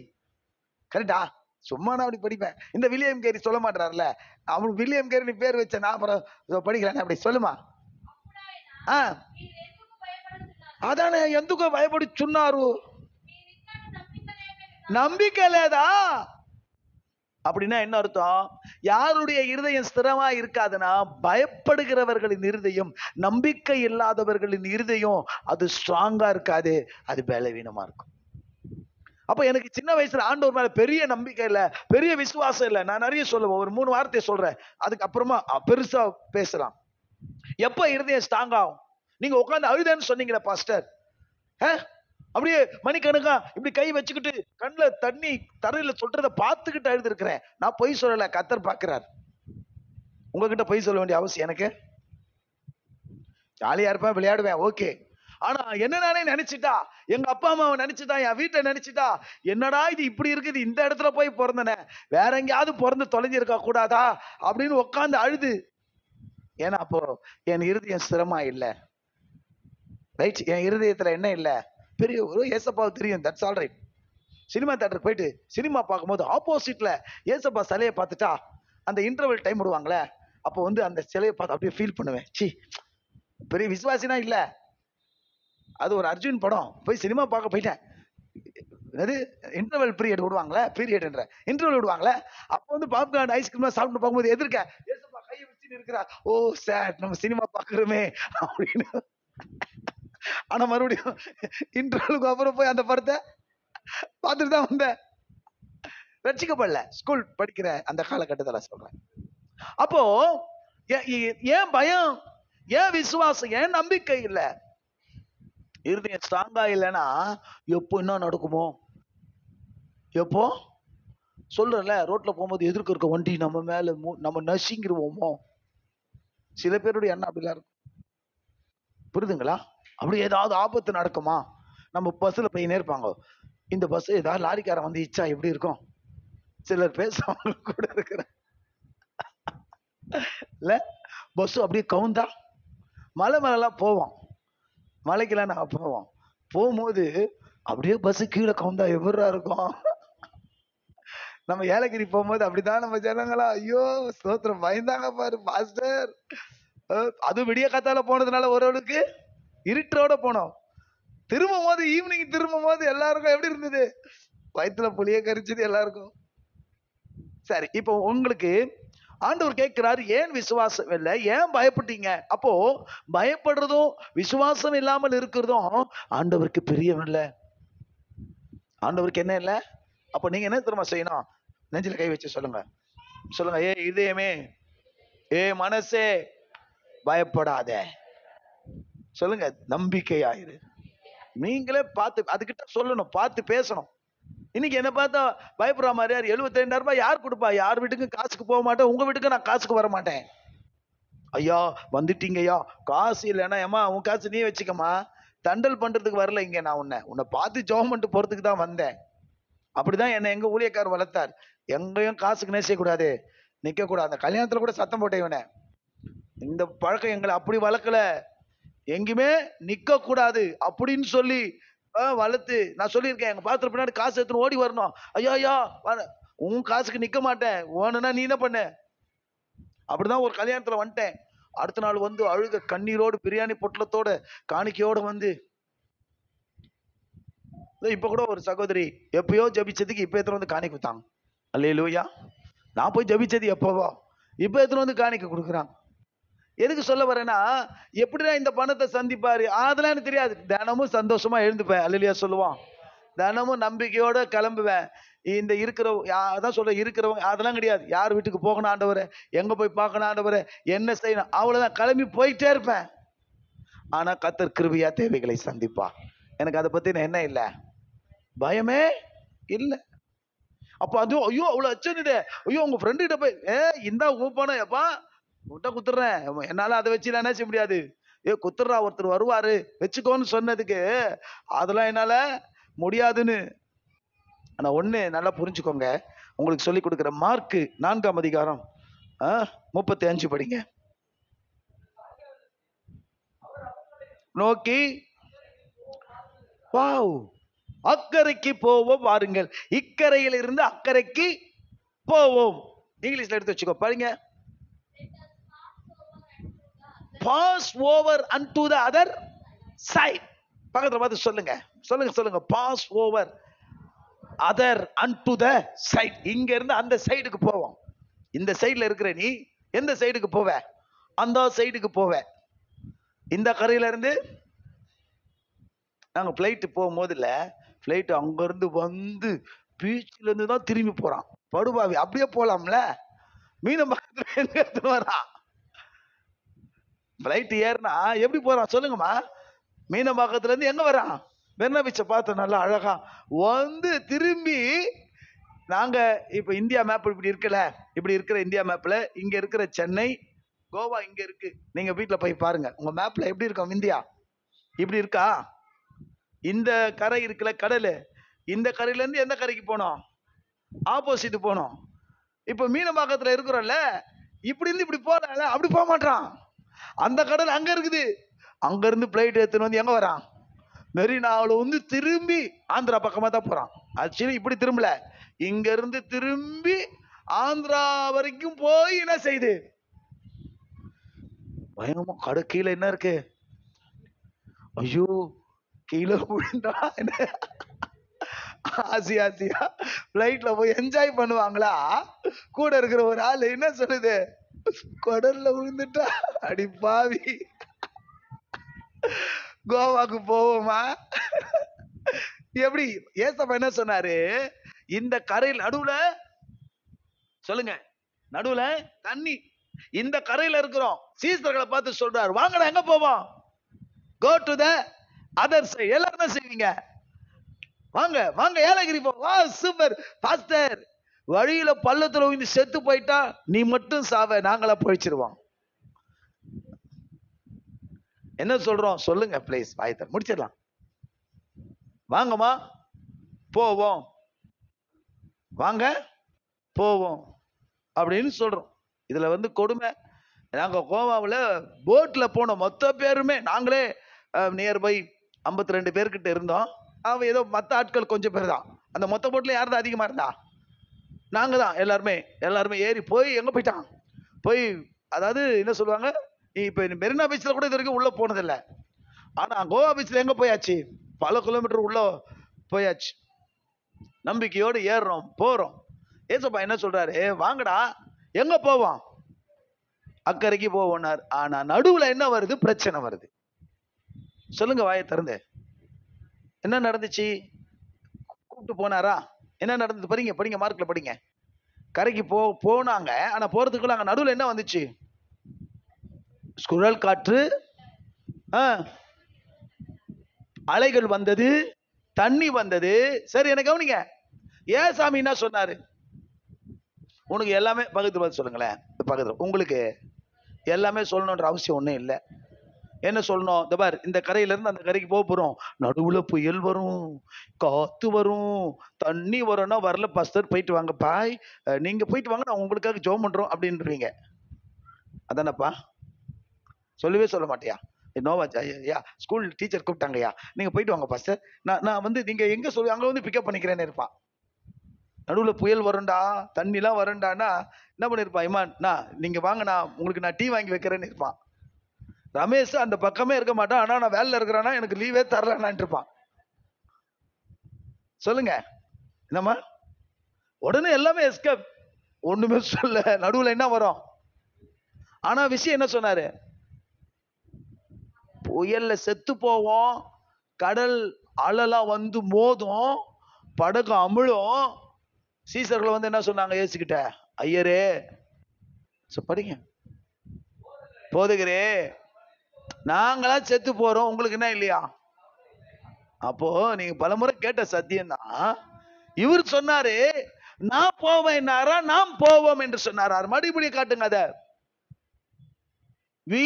கரெக்டா? சும்மா நான் அப்படி படிப்பேன். இந்த வில்லியம் கேரி சொல்ல மாட்டார்ல, அவன் வில்லியம் கேரி பேர் வச்ச நான் அப்புறம் படிக்கிறேன். அப்படி சொல்லுமா? అదానే ఎందుకు భయపడుచున్నారు? நம்பிக்கை இல்லதா? அப்படின்னா என்ன அர்த்தம்? யாருடைய இருதயம் ஸ்திரமா இருக்காதுன்னா, பயப்படுகிறவர்களின் இருதயம், நம்பிக்கை இல்லாதவர்களின் இருதயம் அது ஸ்ட்ராங்கா இருக்காது, அது பலவீனமா இருக்கும். அப்ப எனக்கு சின்ன வயசுல ஆண்டவர் மேல பெரிய நம்பிக்கை இல்ல, பெரிய விசுவாசம் இல்ல. நான் நிறைய சொல்லுவேன், ஒரு 3 வார்த்தை சொல்றேன், அதுக்கு அப்புறமா பெருசா பேசலாம். எப்ப இருதயம் ஸ்ட்ராங் ஆகும்? நீங்க உட்கார்ந்து அழுதேன்னு சொன்னீங்களா பாஸ்டர், அப்படியே மணிக்கணக்கா இப்படி கை வச்சுக்கிட்டு கண்ணுல தண்ணி தரையில சொல்றத பார்த்துக்கிட்டு அழுது இருக்கிறேன். நான் பொய் சொல்லல, கர்த்தர் பார்க்கிறார். உங்ககிட்ட பொய் சொல்ல வேண்டிய அவசியம் எனக்கு? ஜாலியா இருப்பேன், விளையாடுவேன், ஓகே. ஆனா என்ன நானே நினைச்சிட்டா, எங்க அப்பா அம்மாவை நினைச்சிட்டா, என் வீட்டை நினைச்சிட்டா, என்னடா இது இப்படி இருக்குது, இந்த இடத்துல போய் பிறந்தனே, வேற எங்கேயாவது பிறந்து தொலைஞ்சிருக்கா கூடாதா அப்படின்னு உட்காந்து அழுது. ஏன்னா அப்போ என் இருதயம் ஸ்திரமா இல்ல, ரைட்? என் இருதயத்துல என்ன இல்ல, பெரிய ஒரு ஏசப்பாவை தெரியும், தட்ஸ் ஆல் ரைட். சினிமா தியேட்டருக்கு போயிட்டு சினிமா பார்க்கும்போது ஆப்போசிட்ல ஏசப்பா சிலையை பார்த்துட்டா, அந்த இன்டர்வல் டைம் விடுவாங்களே, அப்போ வந்து அந்த சிலையை பார்த்து அப்படியே ஃபீல் பண்ணுவேன், சி பெரிய விசுவாசினா இல்ல. அது ஒரு அர்ஜுன் படம், போய் சினிமா பார்க்க போயிட்டேன். அது இன்டர்வல் பீரியட் விடுவாங்களே, பீரியட்ன்ற இன்டர்வல் விடுவாங்களே, அப்போ வந்து பாப்கார்ன் ஐஸ்கிரீம் சாப்பிட்டு பார்க்கும்போது எதிர்க்க ஏசப்பா கையை வச்சு இருக்கிறா, ஓ சார் நம்ம சினிமா பார்க்குறோமே அப்படின்னு. ஆனா மறுபடியும் இன்டர்வலுக்கு அப்புறம் போய் அந்த படத்தை பார்த்துட்டு தான் வந்தேன். ரட்சிக்கப்படல, ஸ்கூல் படிக்கிற அந்த காலகட்டத்தில் சொல்றேன். அப்போ ஏன் பயம், ஏன் விசுவாசம், ஏன் நம்பிக்கை இல்ல? இருதயம் ஸ்ட்ராங்கா இல்லைன்னா எப்போ என்ன நடக்குமோ, எப்போ சொல்றல, ரோட்ல போகும்போது எதிர்க்க இருக்க வண்டி நம்ம மேல நம்ம நசிங்கிருவோமோ, சில பேருடைய எண்ணம் அப்படிலாம் இருக்கும். புரியுதுங்களா? அப்படி ஏதாவது ஆபத்து நடக்குமா? நம்ம பஸ்ல போய் நேர்ப்பாங்க, இந்த பஸ் ஏதாவது லாரிக்காரன் வந்து இச்சா எப்படி இருக்கும்? சிலர் பேசுவாங்க கூட இருக்கிற இல்ல, பஸ் அப்படியே கவுந்தா, மலை மேலாம் போவோம், மலைக்கெல்லாம் நாங்க போவோம், போகும்போது அப்படியே பஸ் கீழே கவுந்தா எவ்வளோ இருக்கும்? நம்ம ஏலகிரி போகும்போது அப்படிதான் நம்ம ஜனங்களா, ஐயோ ஸ்தோத்திரம், பயந்தாங்க பாரு பாஸ்டர். அது விடிய காத்தால போனதுனால ஓரளவுக்கு இருட்டோட போனோம். திரும்பும் போது ஈவினிங் திரும்பும் போது எல்லாருக்கும் எப்படி இருந்தது? வயிற்றுல புளிய கரிச்சது எல்லாருக்கும். சரி, இப்போ உங்களுக்கு ஆண்டவர் கேட்கிறாரு, ஏன் விசுவாசம் இல்லை, ஏன் பயப்பட்டீங்க? அப்போ பயப்படுறதும் விசுவாசம் இல்லாமல் இருக்கிறதும் ஆண்டவருக்கு பிரியம் இல்லை. ஆண்டவருக்கு என்ன இல்லை? அப்போ நீங்க என்ன தெரியுமா செய்யணும்? நெஞ்சில கை வச்சு சொல்லுங்க, சொல்லுங்க, ஏ இதயமே, ஏ மனசே, பயப்படாத. சொல்லுங்க, நம்பிக்கையாயிரு. நீங்களே பார்த்து அதுகிட்ட சொல்லணும், பார்த்து பேசணும். இன்னைக்கு என்ன பார்த்தா பயப்படுற மாதிரி, 72,000 ரூபாய் யார் கொடுப்பா? யார் வீட்டுக்கும் காசுக்கு போக மாட்டேன், உங்க வீட்டுக்கு நான் காசுக்கு வர மாட்டேன். ஐயா வந்துட்டீங்க ஐயா, காசு இல்லைன்னா ஏமா உன் காசு நீ வச்சுக்கமா, தண்டல் பண்றதுக்கு வரல இங்க, நான் உன்னை பார்த்து ஜெபம் பண்ணிட்டு போறதுக்கு தான் வந்தேன். அப்படிதான் என்ன எங்க ஊழியக்காரர் வளர்த்தார். எங்கேயும் காசுக்கு நேசிக்கக்கூடாது, நிக்க கூடாது. அந்த கல்யாணத்துல கூட சத்தம் போட்டேன், இவனை இந்த பழக்கம் எங்களை அப்படி வளர்க்கல, எங்கேயுமே நிக்க கூடாது அப்படின்னு சொல்லி வளர்த்து. நான் சொல்லியிருக்கேன், எங்க பாத்திர பின்னாடி காசு எடுத்துன்னு ஓடி வரணும். ஐயா ஐயா உன் காசுக்கு நிக்க மாட்டேன், வேணும்னா நீ என்ன பண்ண? அப்படிதான் ஒரு கல்யாணத்துல வந்துட்டேன். அடுத்த நாள் வந்து அழுக கண்ணீரோடு பிரியாணி பொட்டலத்தோட காணிக்கையோட வந்து, இப்ப கூட ஒரு சகோதரி எப்பயோ ஜபிச்சதுக்கு இப்ப எத்தனை வந்து காணிக்க கொடுத்தாங்க. அல்லேலூயா. நான் போய் ஜபிச்சது எப்பவோ, இப்ப எத்தனை வந்து காணிக்க கொடுக்குறாங்க. எதுக்கு சொல்ல வரேன்னா, எப்படிதான் இந்த பணத்தை சந்திப்பாரு அதெல்லாம் எனக்கு தெரியாது. தினமும் சந்தோஷமா எழுந்துப்பேன், அல்லேலூயா சொல்லுவான். தினமும் நம்பிக்கையோட கிளம்புவேன். இந்த இருக்கிறவங்க அதான் சொல்ற, இருக்கிறவங்க அதெல்லாம் கிடையாது. யார் வீட்டுக்கு போகணும் ஆண்டவரே, எங்க போய் பார்க்கணும் ஆண்டவரே, என்ன செய்யணும், அவ்வளவுதான், கிளம்பி போயிட்டே இருப்பேன். ஆனா கர்த்தர் கிருபையா தேவைகளை சந்திப்பா. எனக்கு அதை பத்தி என்ன இல்லை, பயமே இல்லை. அப்ப அதுவும் ஐயோ அவ்வளவு அச்சனுதே, ஐயோ உங்க ஃப்ரெண்டு கிட்ட போய் இந்தா ஊப்பானோ எப்பா விட்டா குத்துறேன், என்னால அதை வச்சு என்ன செய்ய முடியாது. குத்துறா ஒருத்தர் வருவாரு வச்சுக்கோன்னு சொன்னதுக்கு அதெல்லாம் என்னால முடியாதுன்னு. ஆனா ஒண்ணு நல்லா புரிஞ்சுக்கோங்க, உங்களுக்கு சொல்லி கொடுக்கிற மார்க் 4ஆம் அதிகாரம் 35 படிங்க. நோக்கி வாவ், அக்கறைக்கு போவோம் வாருங்கள். இக்கரையில் இருந்து அக்கறைக்கு போவோம். இங்கிலீஷ்ல எடுத்து வச்சுக்கோ, பாருங்க. Pass over unto the other side. பக்கத்துல பார்த்து சொல்லுங்க, சொல்லுங்க, சொல்லுங்க. Pass over other unto the side. இங்க இருந்து அந்த சைடுக்கு போவோம். இந்த சைடுல இருக்கிற நீ எந்த சைடுக்கு போவ? அந்த சைடுக்கு போவ. இந்த கரையில இருந்து நாங்க பிளைட் போகும்போது இல்ல, பிளைட் அங்க இருந்து வந்து பீச்ல இருந்து தான் திரும்பி போறான். படுபாவி, அப்படியே போலாம்ல. மீனம்பாக்கத்துல எங்க எடுத்துட்டு வரான்? பிளைட் ஏறினா எப்படி போறான் சொல்லுங்கம்மா? மீனம்பாக்கத்துல இருந்து எங்க வரான்? மெரினா பீச்சை பார்த்து நல்லா அழகா வந்து திரும்பி. நாங்க இப்ப இந்தியா மேப் இப்படி இருக்குல்ல, இப்படி இருக்கிற இந்தியா மேப்ல இங்க இருக்கிற சென்னை, கோவா இங்க இருக்கு. நீங்க வீட்டுல போய் பாருங்க, உங்க மேப்ல எப்படி இருக்கும் இந்தியா? இப்படி இருக்கா? இந்த கரை இருக்குல்ல, கடல், இந்த கரையில இருந்து எந்த கரைக்கு போனோம்? ஆப்போசிட் போனோம். இப்ப மீனம்பாக்கத்துல இருக்கிறோம்ல, இப்படி இருந்து இப்படி போறான்ல, அப்படி போக மாட்டான். அந்த கடல் அங்க இருக்குது. அங்க இருந்து பிளைட் எடுத்துன்னு வந்து எங்க வரான்? மெரினாவுல வந்து திரும்பி ஆந்திரா பக்கமா தான் போறான். ஆக்சுவலி இப்படி திரும்பல, இங்க இருந்து திரும்பி ஆந்திரா வரைக்கும் போய் என்ன செய்யுது? பயங்கரமா கடை கீழே என்ன இருக்கு? ஐயோ, கீழே விழுந்தா ஆசியா ஆசியா பிளைட்ல போய் என்ஜாய் பண்ணுவாங்களா? கூட இருக்கிற ஒரு ஆள் என்ன சொல்லுது? கடல்ல விழுந்துட்டா, அடி பாவி, கோவாக்கு போவோமா? எப்படி? ஏசப்பா என்ன சொன்னாரு? இந்த கரையில் நடுவுல, சொல்லுங்க, நடுவுல தண்ணி, இந்த கரையில இருக்கிறோம். சீசர்களை பார்த்து சொல்றாரு, வாங்கடா எங்க போவோம்? Go to the other side. எல்லாரும் என்ன செய்வீங்க? வாங்க வாங்க ஏலகிரி போ. வா, சூப்பர் பாஸ்டர். வழியில பள்ளத்துல விழுந்து செத்து போயிட்டா நீ மட்டும் சாவ, நாங்களா போயிச்சிருவோம். என்ன சொல்றோம் சொல்லுங்க பிளீஸ், வாய்த்த முடிச்சிடலாம். வாங்கம்மா போவோம், வாங்க போவோம் அப்படின்னு சொல்றோம். இதுல வந்து கொடுமை. நாங்க கோவாவில் போட்ல போன மொத்த பேருமே நாங்களே நியர்பை 52 பேர்கிட்ட இருந்தோம். அவன் ஏதோ மற்ற ஆட்கள் கொஞ்சம் பேர் தான். அந்த மொத்த போட்ல யார் தான் அதிகமா இருந்தா? நாங்க தான். எல்லாருமே ஏறி போய் எங்க போயிட்டான்? போய், அதாவது என்ன சொல்லுவாங்க, இப்ப மெரினா பீச்ல கூட இது வரைக்கும் உள்ள போனதில்லை. ஆனா கோவா பீச்ல எங்க போயாச்சு? பல கிலோமீட்டர் உள்ள போயாச்சு. நம்பிக்கையோடு ஏறுறோம், போறோம். ஏசப்பா என்ன சொல்றாரு? வாங்கடா எங்க போவோம்? அக்கறைக்கு போவோம்னார். ஆனா நடுவுல என்ன வருது? பிரச்சனை வருது. சொல்லுங்க வாயை திறந்து. என்ன நடந்துச்சு? கூப்பிட்டு போனாரா? என்ன நடந்தது? படிங்க படிங்க, மார்க்ல படிங்க. கரைக்கு போனாங்க. ஆனா போறதுக்குள்ள அங்க நடுவுல என்ன வந்துச்சு? சுழல் காற்று, அலைகள் வந்தது, தண்ணி வந்தது. சரி, எனக்கு கவனிங்க. ஏன் சாமி என்ன சொன்னாரு? உனக்கு எல்லாமே பக்கத்து பார்த்து சொல்லுங்களேன். பக்கத்துல உங்களுக்கு எல்லாமே சொல்லணுன்ற அவசியம் ஒன்றும் இல்லை. என்ன சொல்லணும்? இந்த பார், இந்த கரையில இருந்து அந்த கரைக்கு போக போறோம். நடுவுல புயல் வரும், காத்து வரும், தண்ணி வரும்னா வரல பாஸ்டர், போயிட்டு வாங்க பாய், நீங்க போயிட்டு வாங்க, நான் உங்களுக்காக ஜெபம் பண்றோம் அப்படின்றீங்க. அதானப்பா? சொல்லவே சொல்ல மாட்டியா? நோவா ஐயா, ஸ்கூல் டீச்சர் கூப்பிட்டாங்கய்யா, நீங்க போயிட்டு வாங்க பாஸ்டர், நான் வந்து நீங்க எங்க சொல்லி அங்க வந்து பிக்கப் பண்ணிக்கிறேன்னு இருப்பான். நடுவுல புயல் வரும்டா, தண்ணிலாம் வரும்டான்னா என்ன பண்ணிருப்பான்? இமான், நீங்க வாங்க, உங்களுக்கு நான் டீ வாங்கி வைக்கிறேன்னு இருப்பான். ரமேஷ் அந்த பக்கமே இருக்க மாட்டான். ஆனா நான் வேலையில இருக்கிறானா, எனக்கு லீவே தரலான்னு இருப்பான். சொல்லுங்க என்னம்மா? உடனே எல்லாமே எஸ்கேப், ஒண்ணுமே சொல்ல. நடுவுல என்ன வரும்? ஆனா விஷயம் என்ன சொன்னாரு? புயல்ல செத்து போவோம், கடல் அலலாம் வந்து மோதும், படகு அமிழும். சீசர்கள் வந்து என்ன சொன்னாங்க ஏசுகிட்ட? ஐயரே, படிங்க, போதுகிறே, நாங்களா செத்து போறோம், உங்களுக்கு என்ன இல்லையா? அப்போ நீங்க பலமுறை கேட்ட சத்தியம் தான். இவர் சொன்னாரு, நான் போவேன், நாம் போவோம் என்று சொன்னார். மறுபடியும் காட்டுங்க அத. we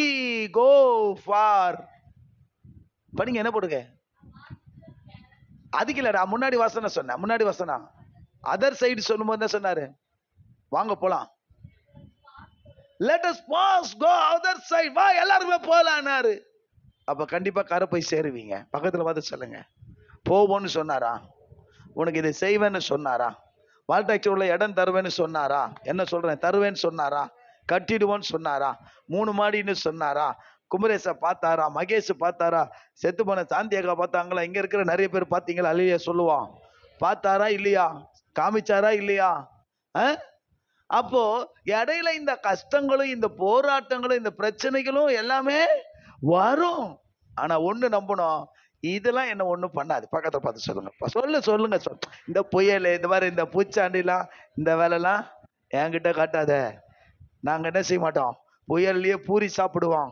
go for, படிங்க, என்ன போடுங்க? அதுக்கு இல்லடா, முன்னாடி வசனம் சொன்ன, முன்னாடி வசனம் அதர் சைடு சொல்லும்போது என்ன சொன்னாரு? வாங்க போலாம். let us pass, go other side, வா எல்லாருமே போலாம்னாரு. அப்ப கண்டிப்பா கரை போய் சேருவீங்க. பக்கத்துல பார்த்து சொல்லுங்க, போவோன்னு சொன்னாரா? உனக்கு இதை செய்வேன்னு சொன்னாரா? வால்டாக்சில் இடம் தருவேன்னு சொன்னாரா? என்ன சொல்றேன், தருவேன்னு சொன்னாரா? கட்டிடுவோன்னு சொன்னாரா? 3 மாடின்னு சொன்னாரா? குமரேச பார்த்தாரா? மகேஷ் பார்த்தாரா? செத்து போன சாந்தியக்கா பார்த்தாங்களா? இங்க இருக்கிற நிறைய பேர் பார்த்தீங்களா? அல்லையா சொல்லுவான். பார்த்தாரா இல்லையா? காமிச்சாரா இல்லையா? அப்போ இடையில இந்த கஷ்டங்களும் இந்த போராட்டங்களும் இந்த பிரச்சனைகளும் எல்லாமே வரும். ஆனா ஒண்ணு நம்பணும், இதெல்லாம் என்ன ஒண்ணும் பண்ணாது. பக்கத்துல பார்த்து சொல்லுங்க, சொல்லுங்க. இந்த புயல், இந்த மாதிரி இந்த பூச்சாண்டிலாம், இந்த வேலைலாம் என்கிட்ட காட்டாத. நாங்க என்ன செய்ய மாட்டோம், புயல்லயே பூரி சாப்பிடுவோம்.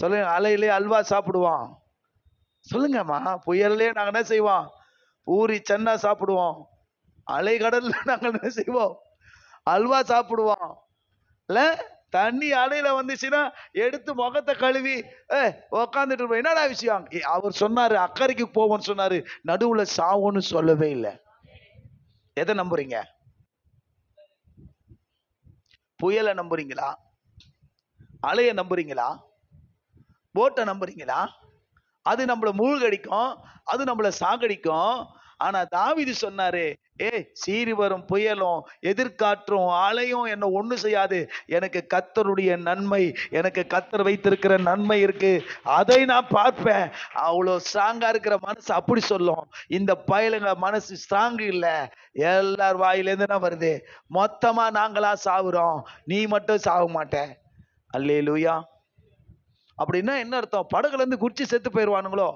சொல்லுங்க, அலையிலேயே அல்வா சாப்பிடுவோம். சொல்லுங்கம்மா, புயல்லே நாங்க என்ன செய்வோம், பூரி சன்னா சாப்பிடுவோம். அலைகடல்ல நாங்க என்ன செய்வோம், அல்வா சாப்பிடுவோம். இல்ல தண்ணி அலையில வந்துச்சுன்னா எடுத்து முகத்தை கழுவி உக்காந்துட்டு என்னடா விஷயம். அவர் சொன்னாரு அக்கறைக்கு போவோம்னு சொன்னாரு, நடுவுல சாவுன்னு சொல்லவே இல்லை. எதை நம்புறீங்க? புயலை நம்புறீங்களா? அலைய நம்புறீங்களா? போட்டை நம்புறீங்களா? அது நம்மள மூழ்கடிக்கும், அது நம்மள சாகடிக்கும். ஆனா தாவீது சொன்னாரு, சீறி வரும் புயலும் எதிர்காற்றும் அலையும் என்ன ஒண்ணு செய்யாது. எனக்கு கர்த்தருடைய நன்மை, எனக்கு கர்த்தர் வைத்திருக்கிற நன்மை இருக்கு, அதை நான் பார்ப்பேன். அவ்வளவு ஸ்ட்ராங்கா இருக்கிற மனசு அப்படி சொல்லும். இந்த பயலுங்க மனசு ஸ்ட்ராங் இல்ல. எல்லார் வாயிலேருந்து என்ன வருது, மொத்தமா நாங்களா சாவுறோம், நீ மட்டும் சாக மாட்ட. அல்லேலூயா. அப்படின்னா என்ன அர்த்தம்? படகுல இருந்து குச்சி செத்து போயிருவானுங்களோ?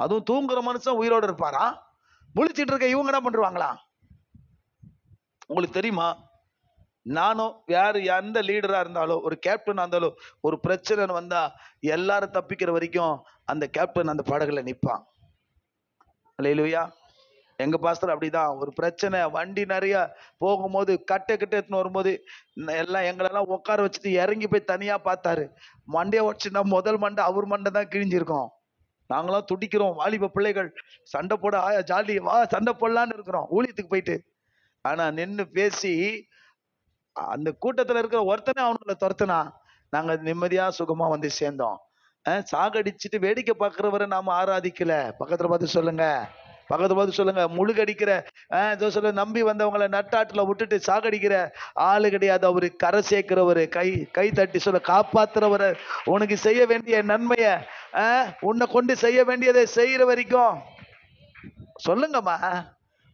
அதுவும் தூங்குற மனுஷன் உயிரோடு இருப்பாரா? முழிச்சிட்டு இருக்க இவங்க என்ன பண்ணுவாங்களா? உங்களுக்கு தெரியுமா, நானும் யாரு எந்த லீடரா இருந்தாலும், ஒரு கேப்டனா இருந்தாலும், ஒரு பிரச்சனை வந்தா எல்லாரும் தப்பிக்கிற வரைக்கும் அந்த கேப்டன் அந்த படகுல நிப்பான். அல்லேலூயா. எங்க பாஸ்டர் அப்படிதான். ஒரு பிரச்சனை வண்டி நிறைய போகும்போது கட்டை எடுத்துன்னு வரும்போது எல்லாம் எங்களெல்லாம் உட்கார வச்சுட்டு இறங்கி போய் தனியா பார்த்தாரு. மண்டையை உடச்சுன்னா முதல் மண்டை அவர் மண்டை தான் கிழிஞ்சிருக்கோம். நாங்களாம் துடிக்கிறோம், வாலிப பிள்ளைகள் சண்டை போட ஜாலி வா சண்டை போடலான்னு இருக்கிறோம் ஊழியத்துக்கு போயிட்டு. ஆனா நின்று பேசி அந்த கூட்டத்துல இருக்கிற ஒருத்தனே அவனுங்களை துரத்துனா நாங்க நிம்மதியா சுகமா வந்து சேர்ந்தோம். சாகடிச்சுட்டு வேடிக்கை பார்க்கிறவரை நாம ஆராதிக்கல. பக்கத்துல பார்த்து சொல்லுங்க, பக்கத்துல பார்த்து சொல்லுங்க. முழுகடிக்கிற சொல்ல நம்பி வந்தவங்களை நட்டாட்டுல விட்டுட்டு சாகடிக்கிற ஆளு கிடையாது. அவரு கரை சேர்க்கிறவரு, கை தட்டி சொல்ல காப்பாத்துறவரு. உனக்கு செய்ய வேண்டிய நன்மைய உன்னை கொண்டு செய்ய வேண்டியதை செய்யற வரைக்கும் சொல்லுங்கம்மா,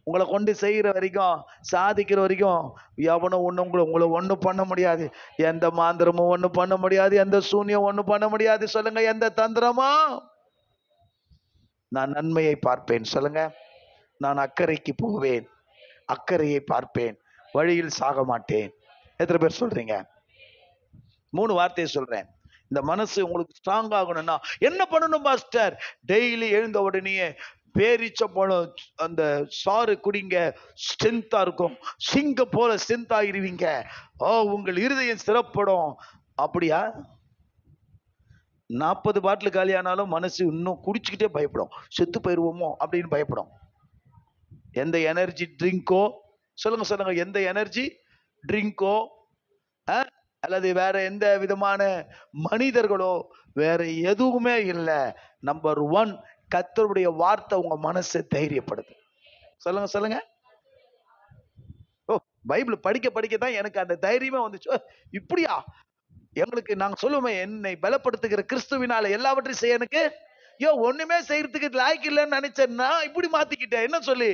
உங்களை கொண்டு செய்யற வரைக்கும், சாதிக்கிற வரைக்கும் எவனும் உங்களை ஒண்ணும் பண்ண முடியாது. எந்த மாந்திரமும் ஒண்ணும் பண்ண முடியாது, எந்த சூன்யம் ஒண்ணும் பண்ண முடியாது. சொல்லுங்க, எந்த தந்திரமும். நான் நன்மையை பார்ப்பேன். சொல்லுங்க, நான் அக்கறைக்கு போவேன், அக்கறையை பார்ப்பேன், வழியில் சாக மாட்டேன். எத்தனை பேர் சொல்றீங்க? 3 வார்த்தையை சொல்றேன். இந்த மனசு உங்களுக்கு ஸ்ட்ராங் ஆகணும்னா என்ன பண்ணணும் பாஸ்டர்? டெய்லி எழுந்த உடனே பேரிச்சம்பழம் அந்த சாறு குடிங்க, ஸ்ட்ரென்த்தா இருக்கும். சிங்க போல ஸ்ட்ரென்த் ஆகிருவீங்க. உங்கள் இருதயம் சிறப்படும். அப்படியா? 40 பாட்டில் காலியானாலும் மனசு இன்னும் குடிச்சுக்கிட்டே பயப்படும். செத்து போயிருவோமோ அப்படின்னு பயப்படும். எந்த எனர்ஜி ட்ரிங்கோ சொல்லுங்க, எந்த எனர்ஜி ட்ரிங்கோ அல்லது வேற எந்த விதமான மனிதர்களோ வேற எதுவுமே இல்லை. நம்பர் 1, கர்த்தருடைய வார்த்தை உங்க மனசை தைரியப்படுது. சொல்லுங்க. பைபிள் படிக்கத்தான் எனக்கு அந்த தைரியமே வந்துச்சு. இப்படியா எங்களுக்கு நாங்க சொல்லுவோமே, என்னை பலப்படுத்துகிற கிறிஸ்துவினால எல்லாவற்றையும் செய்ய எனக்கு ஒண்ணுமே செய்யறதுக்கு லாய்க்கு இல்லைன்னு நினைச்சேன்னா இப்படி மாத்திக்கிட்டேன். என்ன சொல்லி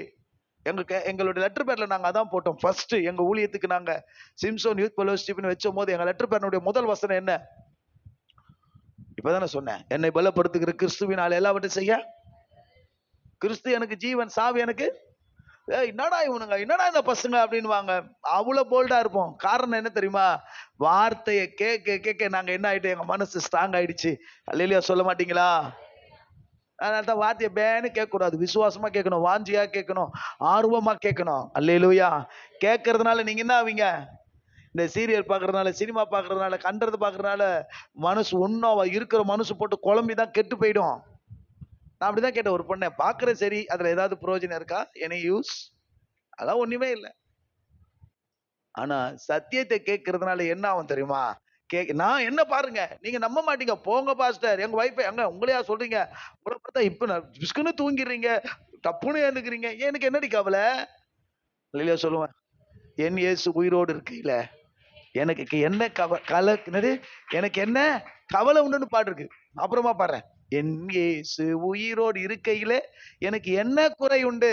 எங்களுடைய லெட்டர் பேர்ல நாங்க அதான் போட்டோம். ஃபர்ஸ்ட் எங்க ஊழியத்துக்கு நாங்க சிம்சோன் யூத் ஃபெலோஷிப்னு வச்சும் போது எங்க லெட்டர் பேர்னுடைய முதல் வசனம் என்ன? இப்பதானே சொன்னேன், என்னை பலப்படுத்துகிற கிறிஸ்துவினால எல்லாவற்றையும் செய்ய. கிறிஸ்து எனக்கு ஜீவன், சாவி எனக்கு. என்னடா இவனுங்க, என்னடா இந்த பசங்க அப்படின்வாங்க. அவ்வளவு போல்டா இருப்போம். காரணம் என்ன தெரியுமா? வார்த்தையை கேட்க நாங்க என்ன ஆயிட்டோம், எங்க மனசு ஸ்ட்ராங் ஆயிடுச்சு. அல்லேலூயா சொல்ல மாட்டீங்களா? அதனால வார்த்தையை பேன்னு கேட்கக்கூடாது, விசுவாசமா கேட்கணும், வாஞ்சியா கேட்கணும், ஆர்வமா கேட்கணும். அல்லேலூயா. கேட்கறதுனால நீங்க என்ன ஆவீங்க? இந்த சீரியல் பாக்குறதுனால, சினிமா பாக்குறதுனால, கண்டது பாக்குறதுனால மனசு ஒன்னும் இருக்கிற மனசு போட்டு குழம்பிதான் கெட்டு போயிடும். நான் அப்படிதான் கேட்டேன் ஒரு பொண்ணை, பாக்குறேன் சரி, அதுல ஏதாவது பிரயோஜனம் இருக்கா, எனி யூஸ்? அதான் ஒண்ணுமே இல்லை. ஆனா சத்தியத்தை கேட்கறதுனால என்ன ஆகும் தெரியுமா? நான் என்ன பாருங்க, நீங்க நம்ப மாட்டீங்க. போங்க பாஸ்டர், எங்க வைஃப் எங்க உங்களையா சொல்றீங்க? உங்களை பார்த்தா இப்ப நான் பிஸ்குன்னு தூங்கிடுறீங்க, டப்புன்னு எழுந்துக்கிறீங்க, எனக்கு என்னடி கவலை? இல்லையா சொல்லுவேன், என் இயேசு உயிரோடு இருக்கையில எனக்கு என்ன என்னது, எனக்கு என்ன கவலை உண்டுன்னு பாட்டு இருக்கு. அப்புறமா பாடுறேன், என் இயேசு உயிரோடு இருக்கையில எனக்கு என்ன குறை உண்டு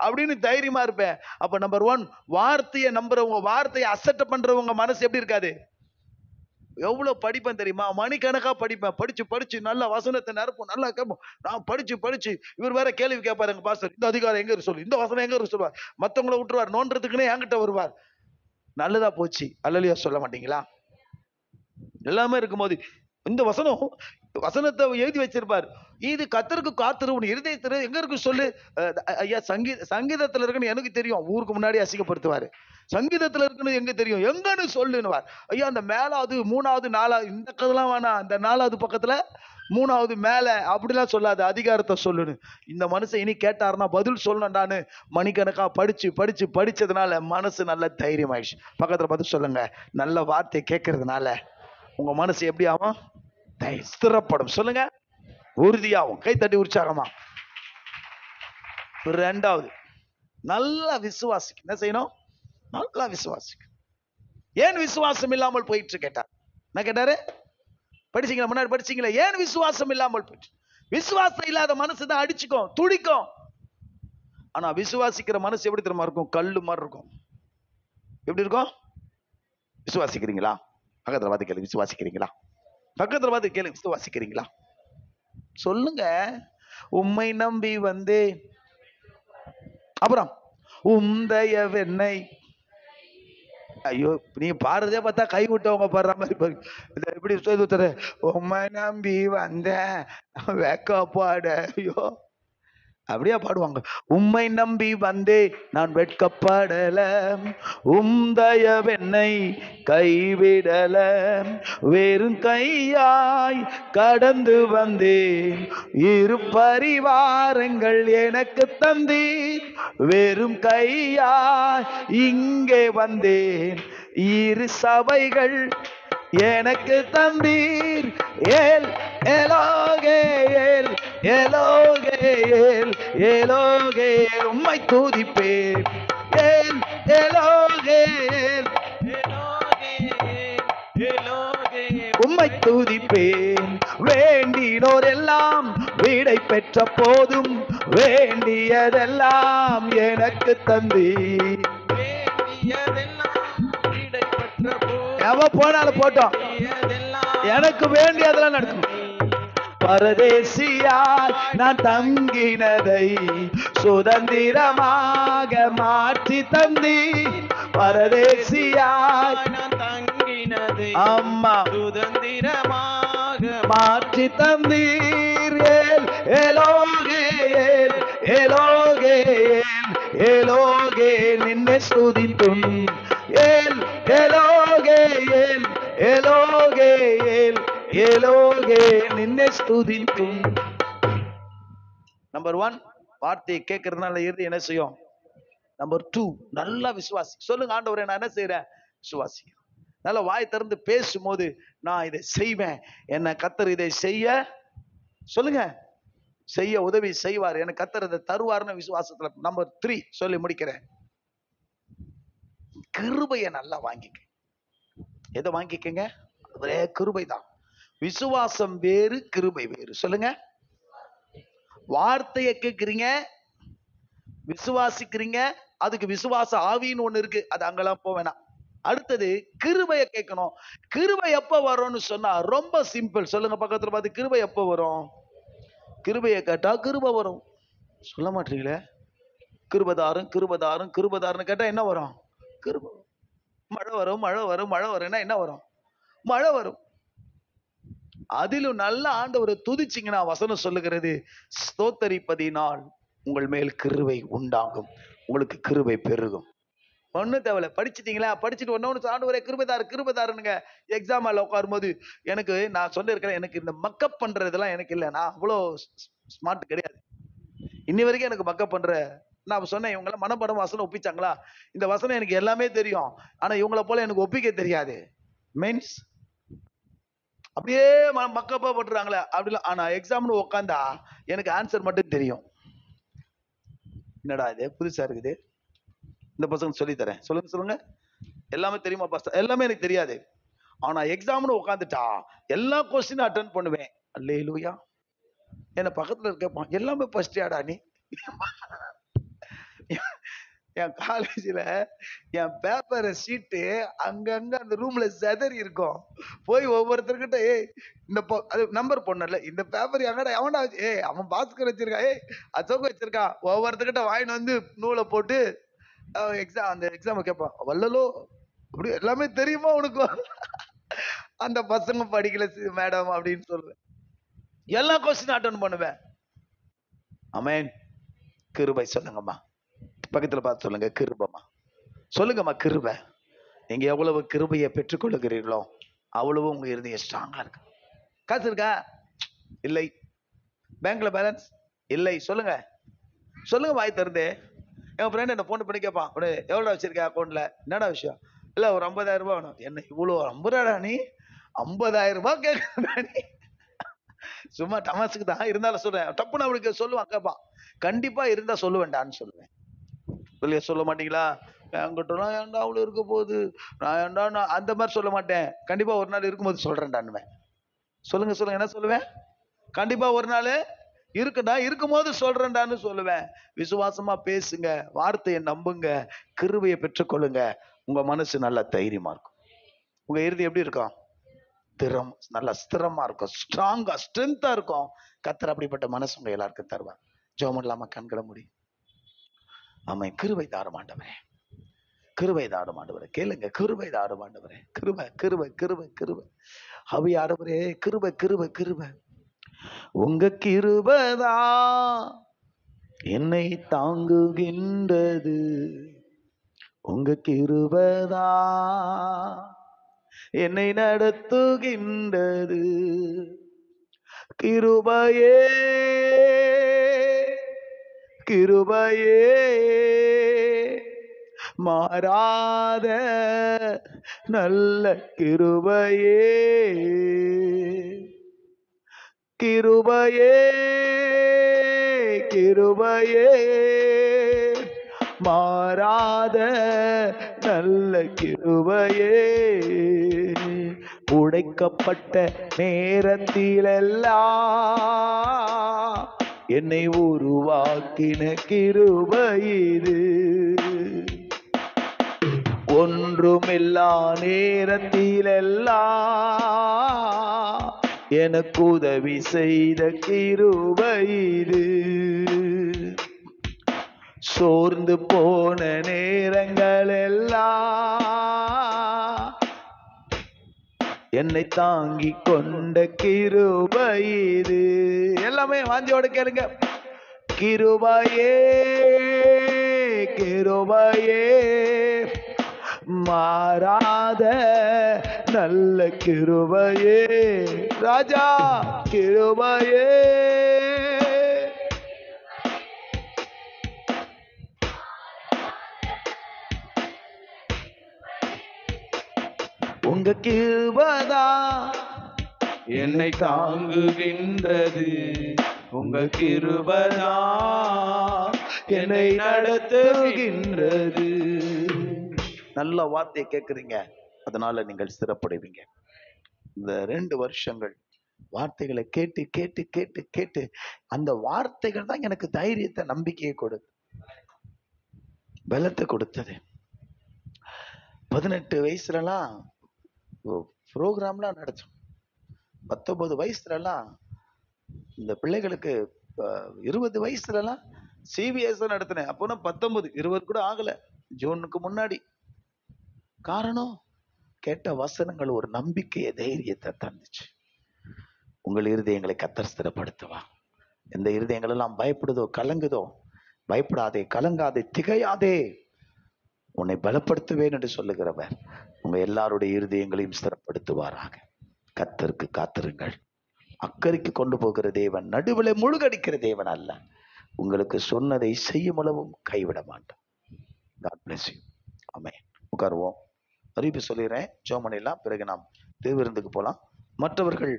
அப்படின்னு தைரியமா இருப்பேன். அப்ப நம்பர் 1, வார்த்தையை நம்புறவங்க, வார்த்தையை அசட்டை பண்றவங்க மனசு எப்படி இருக்காது? எவ்வளவு படிப்பேன் தெரியுமா? மணிக்கணக்கா படிப்பேன். படிச்சு படிச்சு நல்ல வசனத்தை நிரப்பும், நல்லா கேட்போம். நான் படிச்சு படிச்சு இவர் வேற கேள்வி கேட்பாரு எங்க பாஸ்டர், இந்த அதிகாரம் எங்க இருக்கு சொல்லு, இந்த வசனம் எங்க இருக்கு சொல்லுவார். மத்தவங்களை விட்டுருவார், நோன்றதுக்குன்னே என்கிட்ட வருவார். நல்லதா போச்சு, அல்லேலூயா சொல்ல மாட்டீங்களா? எல்லாமே இருக்கும்போது இந்த வசனத்தை எழுதி வச்சிருப்பார். இது கர்த்தருக்கு காத்திருவன் இருதயத்துல எங்க இருக்கு சொல்லு. ஐயா சங்கீதத்துல இருக்குன்னு எனக்கு தெரியும், ஊருக்கு முன்னாடி அசிங்கப்படுத்துவாரு. சங்கீதத்துல இருக்குன்னு எங்க தெரியும், எங்கன்னு சொல்லுன்னுவார். ஐயா அந்த மேலாவது 3வது 4வது இந்த கதெல்லாம் வேணாம், அந்த 4வது பக்கத்துல 3வது மேல அப்படிலாம் சொல்லாது, அதிகாரத்தை சொல்லுன்னு. இந்த மனுஷன் இனி கேட்டாருன்னா பதில் சொல்லணும்டான்னு மணிக்கணக்கா படிச்சு படிச்சு படிச்சதுனால மனசு நல்ல தைரியம் ஆயிடுச்சு. பக்கத்துல பதில் சொல்லுங்க, நல்ல வார்த்தை கேட்கறதுனால உங்க மனசு எப்படி ஆகும்? ஸ்திரப்படும். சொல்லுங்க, உறுதியாகும். கை தட்டி உற்சாகமா. 2வது, நல்லா விசுவாசிக்க என்ன செய்யணும்? நல்லா விசுவாசிக்க. ஏன் விசுவாசம் இல்லாமல் போயிட்டு கேட்டார். என்ன கேட்டாரு? படிச்சீங்களா? முன்னாடி படிச்சீங்களா? ஏன் விசுவாசம் இல்லாமல் போயிட்டு? விசுவாசம் இல்லாத மனசு தான் அடிச்சுக்கும், துடிக்கும். ஆனா விசுவாசிக்கிற மனசு எப்படி தெரியுமா இருக்கும்? கல்லு மாதிரி இருக்கும். எப்படி இருக்கும்? விசுவாசிக்கிறீங்களா? பக்கத்துல பார்த்து கேளு, விசுவாசிக்கிறீங்களா? பக்கத்துல பார்த்து கேளு, விசுவாசிக்கிறீங்களா? சொல்லுங்க. உம்மை நம்பி வந்தேன், அப்புறம் உம்தயவென்னை. ஐயோ, நீ பாடுறதே பார்த்தா கை விட்டவங்க பாடுற மாதிரி எப்படி சொல்லி, உம்மை நம்பி வந்தேன் வெக்கப்பாட. ஐயோ, அப்படியே பாடுவாங்க. உம்மை நம்பி வந்தே நான் வெட்கப்படல, உம்தயவென்னை கைவிடல, வெறும் கையாய் கடந்து வந்தேன், இரு பரிவாரங்கள் எனக்கு தந்தீர், வெறும் கையாய் இங்கே வந்தேன், இரு சபைகள் எனக்கு தந்தீர், ஏல் எலோகே ஏல் எலோகே ஏல் எலோகே உம்மை துதிப்பேன், ஏல் எலோகே ஏல் எலோகே உம்மை துதிப்பேன். வேண்டினோர் எல்லாம் வீடை பெற்ற போதும் வேண்டியதெல்லாம் எனக்கு தந்தீர், எவ போனாலும் போட்டோம், எனக்கு வேண்டியதெல்லாம் நடக்கும். பரதேசியாய் நான் தங்கினதை சுதந்திரமாக மாற்றி தந்தி, பரதேசியாய் நான் தங்கினதை அம்மா சுதந்திரமாக மாற்றி தந்தீர், ஏல் எலோகே ஏல் எலோகே ஏல் எலோகே நின்னை ஸ்துதித்தும், ஏல் எலோகே ஏல் எலோகே ஏல் எலோகே நின்னை ஸ்துதித்தும். நம்பர் 1, வார்த்தையை கேட்கறதுனால இருந்து என்ன செய்யும்? நம்பர் 2, நல்லா விசுவாசி. சொல்லுங்க, ஆண்டவரே நான் என்ன செய்யறேன்? விசுவாசி. நல்லா வாய் திறந்து பேசும்போது நான் இதை செய்வேன், என்ன கர்த்தர் இதை செய்ய சொல்லுங்க, செய்ய உதவி செய்வார், எனக்கு கர்த்தர் இதை தருவார்னு விசுவாசத்துல. நம்பர் 3 சொல்லி முடிக்கிறேன். கிருபையை நல்லா வாங்கிக்க. எதை வாங்கிக்கங்க? ஒரே கிருபை தான். விசுவாசம் வேறு, கிருபை வேறு. சொல்லுங்க. வார்த்தையை கேட்கிறீங்க, விசுவாசிக்கிறீங்க, அதுக்கு விசுவாச ஆவின்னு ஒண்ணு இருக்கு, அது அங்கெல்லாம் போக வேணாம். அடுத்தது கிருபையை கேட்கணும். கிருபை எப்ப வரும்னு சொன்னா ரொம்ப சிம்பிள். சொல்லுங்க பக்கத்துல பார்த்து, கிருபை எப்ப வரும்? கிருபையை கேட்டா கிருபை வரும். சொல்ல மாட்டீங்களே, கிருபதாரும் கிருபதாரும் கிருபதாருன்னு கேட்டா என்ன வரும்? கிருபை. மழை வரும் மழை வரும் மழை வரும்னா என்ன வரும்? மழை வரும். அதிலும் நல்ல ஆண்டவரை துதிச்சிங்கன்னா வசனம் சொல்லுகிறது, ஸ்தோத்தரிப்பதினால் உங்கள் மேல் கிருபை உண்டாகும், உங்களுக்கு கிருபை பெருகும். ஒன்னும் தேவையில்ல, படிச்சுட்டீங்களா? படிச்சுட்டு ஒன்னு ஆண்டவரே கிருபைதாரு கிருபைதாருங்க. எக்ஸாம் ஹால்ல உட்காரும் போது எனக்கு நான் சொல்லியிருக்கிறேன், எனக்கு இந்த மக்கப் பண்றதெல்லாம் எனக்கு இல்லை, நான் அவ்வளோ ஸ்மார்ட் கிடையாது. இன்னி வரைக்கும் எனக்கு மக்கப் பண்ற, நான் சொன்னேன், இவங்களாம் மனப்படம் வசனம் ஒப்பிச்சாங்களா? இந்த வசனம் எனக்கு எல்லாமே தெரியும், ஆனா இவங்கள போல எனக்கு ஒப்பிக்க தெரியாது. மீன்ஸ் அப்படியே மக்கப்பா போட்டுறாங்களே அப்படிலாம். ஆனா எக்ஸாம்னு உட்காந்தா எனக்கு ஆன்சர் மட்டும் தெரியும். என்னடா இது புதுசா இருக்குது, இந்த பசங்க சொல்லி தரேன், சொல்லுங்க சொல்லுங்க. எல்லாமே தெரியுமா பாஸ்டர்? எல்லாமே எனக்கு தெரியாது. ஆனா எக்ஸாம்னு உட்காந்துட்டா எல்லா கொஸ்டினும் அட்டன் பண்ணுவேன். அல்லேலூயா. என்ன பக்கத்துல இருக்க எல்லாமே ஃபர்ஸ்ட் யாடா நீ? என் காலேஜ்ல என் பேப்பர் ஷீட்டு அங்கங்க அந்த ரூம்ல செதறி இருக்கும். போய் ஒவ்வொருத்தர்கிட்ட, ஏய் இந்த நம்பர் பொண்ணல இந்த பேப்பர் எங்கடா எவன்டா வச்சு, ஏய் அவன் பாஸ்கர் வச்சிருக்கா, ஏய் அசோக் வச்சிருக்கா, ஒவ்வொருத்தர்கிட்ட வாங்கிட்டு வந்து நூலை போட்டு எக்ஸாம் அந்த எக்ஸாம் கேட்பான். வல்லலோ அப்படி எல்லாமே தெரியுமா உனக்கு? அந்த பசங்க படிக்கல மேடம் அப்படின்னு சொல்லுவேன். எல்லா கொஸ்டின் அட்டன் பண்ணுவேன். ஆமென். கிருபை சொல்லுங்கம்மா. பக்கத்துல பார்த்து சொல்லுங்க, கிருபைமா. சொல்லுங்கம்மா, கிருபை. நீங்க எவ்வளவு கிருபையை பெற்றுக்கொள்ளுகிறீர்களோ அவ்வளவு உங்க இருதயம் ஸ்ட்ராங்கா இருக்கு. காசு இருக்கா? இல்லை. பேங்க்ல பேலன்ஸ் இல்லை. சொல்லுங்க சொல்லுங்க வாய் திறந்து. என் ஃப்ரெண்ட் என்ன போன் பண்ணி கேட்பான், எவ்வளோ வச்சிருக்க அக்கௌண்ட்ல? என்னடா விஷயம்? இல்ல ஒரு 50,000 ரூபாய் வேணும். என்ன இவ்வளோ நம்புறாடா நீ? 50,000 ரூபாய் கேட்கறா நீ? சும்மா தமாசுக்கு தான், இருந்தாலும் சொல்றேன். டப்புன்னு அவனுக்கு சொல்லுவான், கேட்பான். கண்டிப்பா இருந்தா சொல்லுவேன்டான்னு சொல்லுவேன். வெளியே சொல்ல மாட்டீங்களா? என்கிட்டலாம் ஏன்டா அவ்வளோ இருக்க போகுது, நான் ஏன்டா நான் அந்த மாதிரி சொல்ல மாட்டேன். கண்டிப்பா ஒரு நாள் இருக்கும்போது சொல்றேன்டான்னுவேன். சொல்லுங்க சொல்லுங்க, என்ன சொல்லுவேன்? கண்டிப்பா ஒரு நாள் இருக்குடா, இருக்கும்போது சொல்றேன்டான்னு சொல்லுவேன். விசுவாசமா பேசுங்க, வார்த்தையை நம்புங்க, கிருபையை பெற்றுக்கொள்ளுங்க. உங்க மனசு நல்லா தைரியமா இருக்கும். உங்க இறுதி எப்படி இருக்கும்? நல்லா ஸ்திரமா இருக்கும், ஸ்ட்ராங்கா ஸ்ட்ரென்த்தா இருக்கும். கர்த்தர் அப்படிப்பட்ட மனசு உங்க எல்லாருக்கும் தருவார். ஜெபம் இல்லாம கண்களை மூடி. ஆமா, கிருபை தாரும் ஆண்டவரே, கிருபை தாரும் ஆண்டவரே. கேளுங்க, கிருபை தாரும் ஆண்டவரே. கிருபை கிருபை கிருபை கிருபை. ஆவியானவரே, கிருபை கிருபை கிருபை. உங்க கிருபைதா என்னை தாங்குகின்றது. உங்க கிருபைதா என்னை நடத்துகின்றது. கிருபையே கிருபையே மாறாத நல்ல கிருபையே. கிருபையே கிருபையே மாறாத நல்ல கிருபையே. உடைக்கப்பட்ட நேரத்திலெல்லாம் என்னை உருவாக்கின கிருபை இது. ஒன்றுமில்லா நேரத்திலெல்லாம் எனக்கு உதவி செய்த கிருபை இது. சோர்ந்து போன நேரங்கள் எல்லாம் என்னை தாங்கி கொண்ட கிருபை இது. எல்லாமே வாஞ்சியோட கேளுங்க. கிருபையே கிருபையே மாறாத நல்ல கிருபையே. ராஜா கிருபையே. உங்க கிருபைதா என்னை தாங்குகின்றது. உங்க கிருபைதா என்னை நடத்துகின்றது. நல்ல வார்த்தையை கேட்குறீங்க, அதனால நீங்கள் ஸ்திரப்படுவீங்க. இந்த 2 வருஷங்கள் வார்த்தைகளை கேட்டு கேட்டு கேட்டு கேட்டு அந்த வார்த்தைகள் தான் எனக்கு தைரியத்தை, நம்பிக்கையை கொடுத்து பலத்தை கொடுத்தது. 18 வயசுலலாம் ப்ரோக்ராம்லாம் நடத்தும். 19 வயசுலலாம் இந்த பிள்ளைகளுக்கு 20 வயசுலலாம் சிபிஎஸ் நடத்தினேன். அப்போனா 19 20 கூட ஆகல, ஜூனுக்கு முன்னாடி. காரணம், கேட்ட வசனங்கள் ஒரு நம்பிக்கையை, தைரியத்தை தந்துச்சு. உங்கள் இருதயங்களை கர்த்தர் ஸ்திரப்படுத்துவா. எந்த இருதயங்கள் எல்லாம் பயப்படுதோ, கலங்குதோ, பயப்படாதே, கலங்காதே, திகையாதே, உன்னை பலப்படுத்துவேன் என்று சொல்லுகிறவர் உங்க எல்லாருடைய இருதயங்களையும் ஸ்திரப்படுத்துவாராக. கர்த்தருக்கு காத்திருங்கள். அக்கறைக்கு கொண்டு போகிற தேவன், நடுவில் முழுகடிக்கிற தேவன் அல்ல. உங்களுக்கு சொன்னதை செய்யும் அளவும் கைவிட மாட்டான். God bless you. ஆமென். உட்காருவோம். அறிவிப்பு சொல்லிடுறேன், ஜெபம் பண்ணிடலாம். பிறகு நாம் திருவிருந்துக்கு போகலாம். மற்றவர்கள்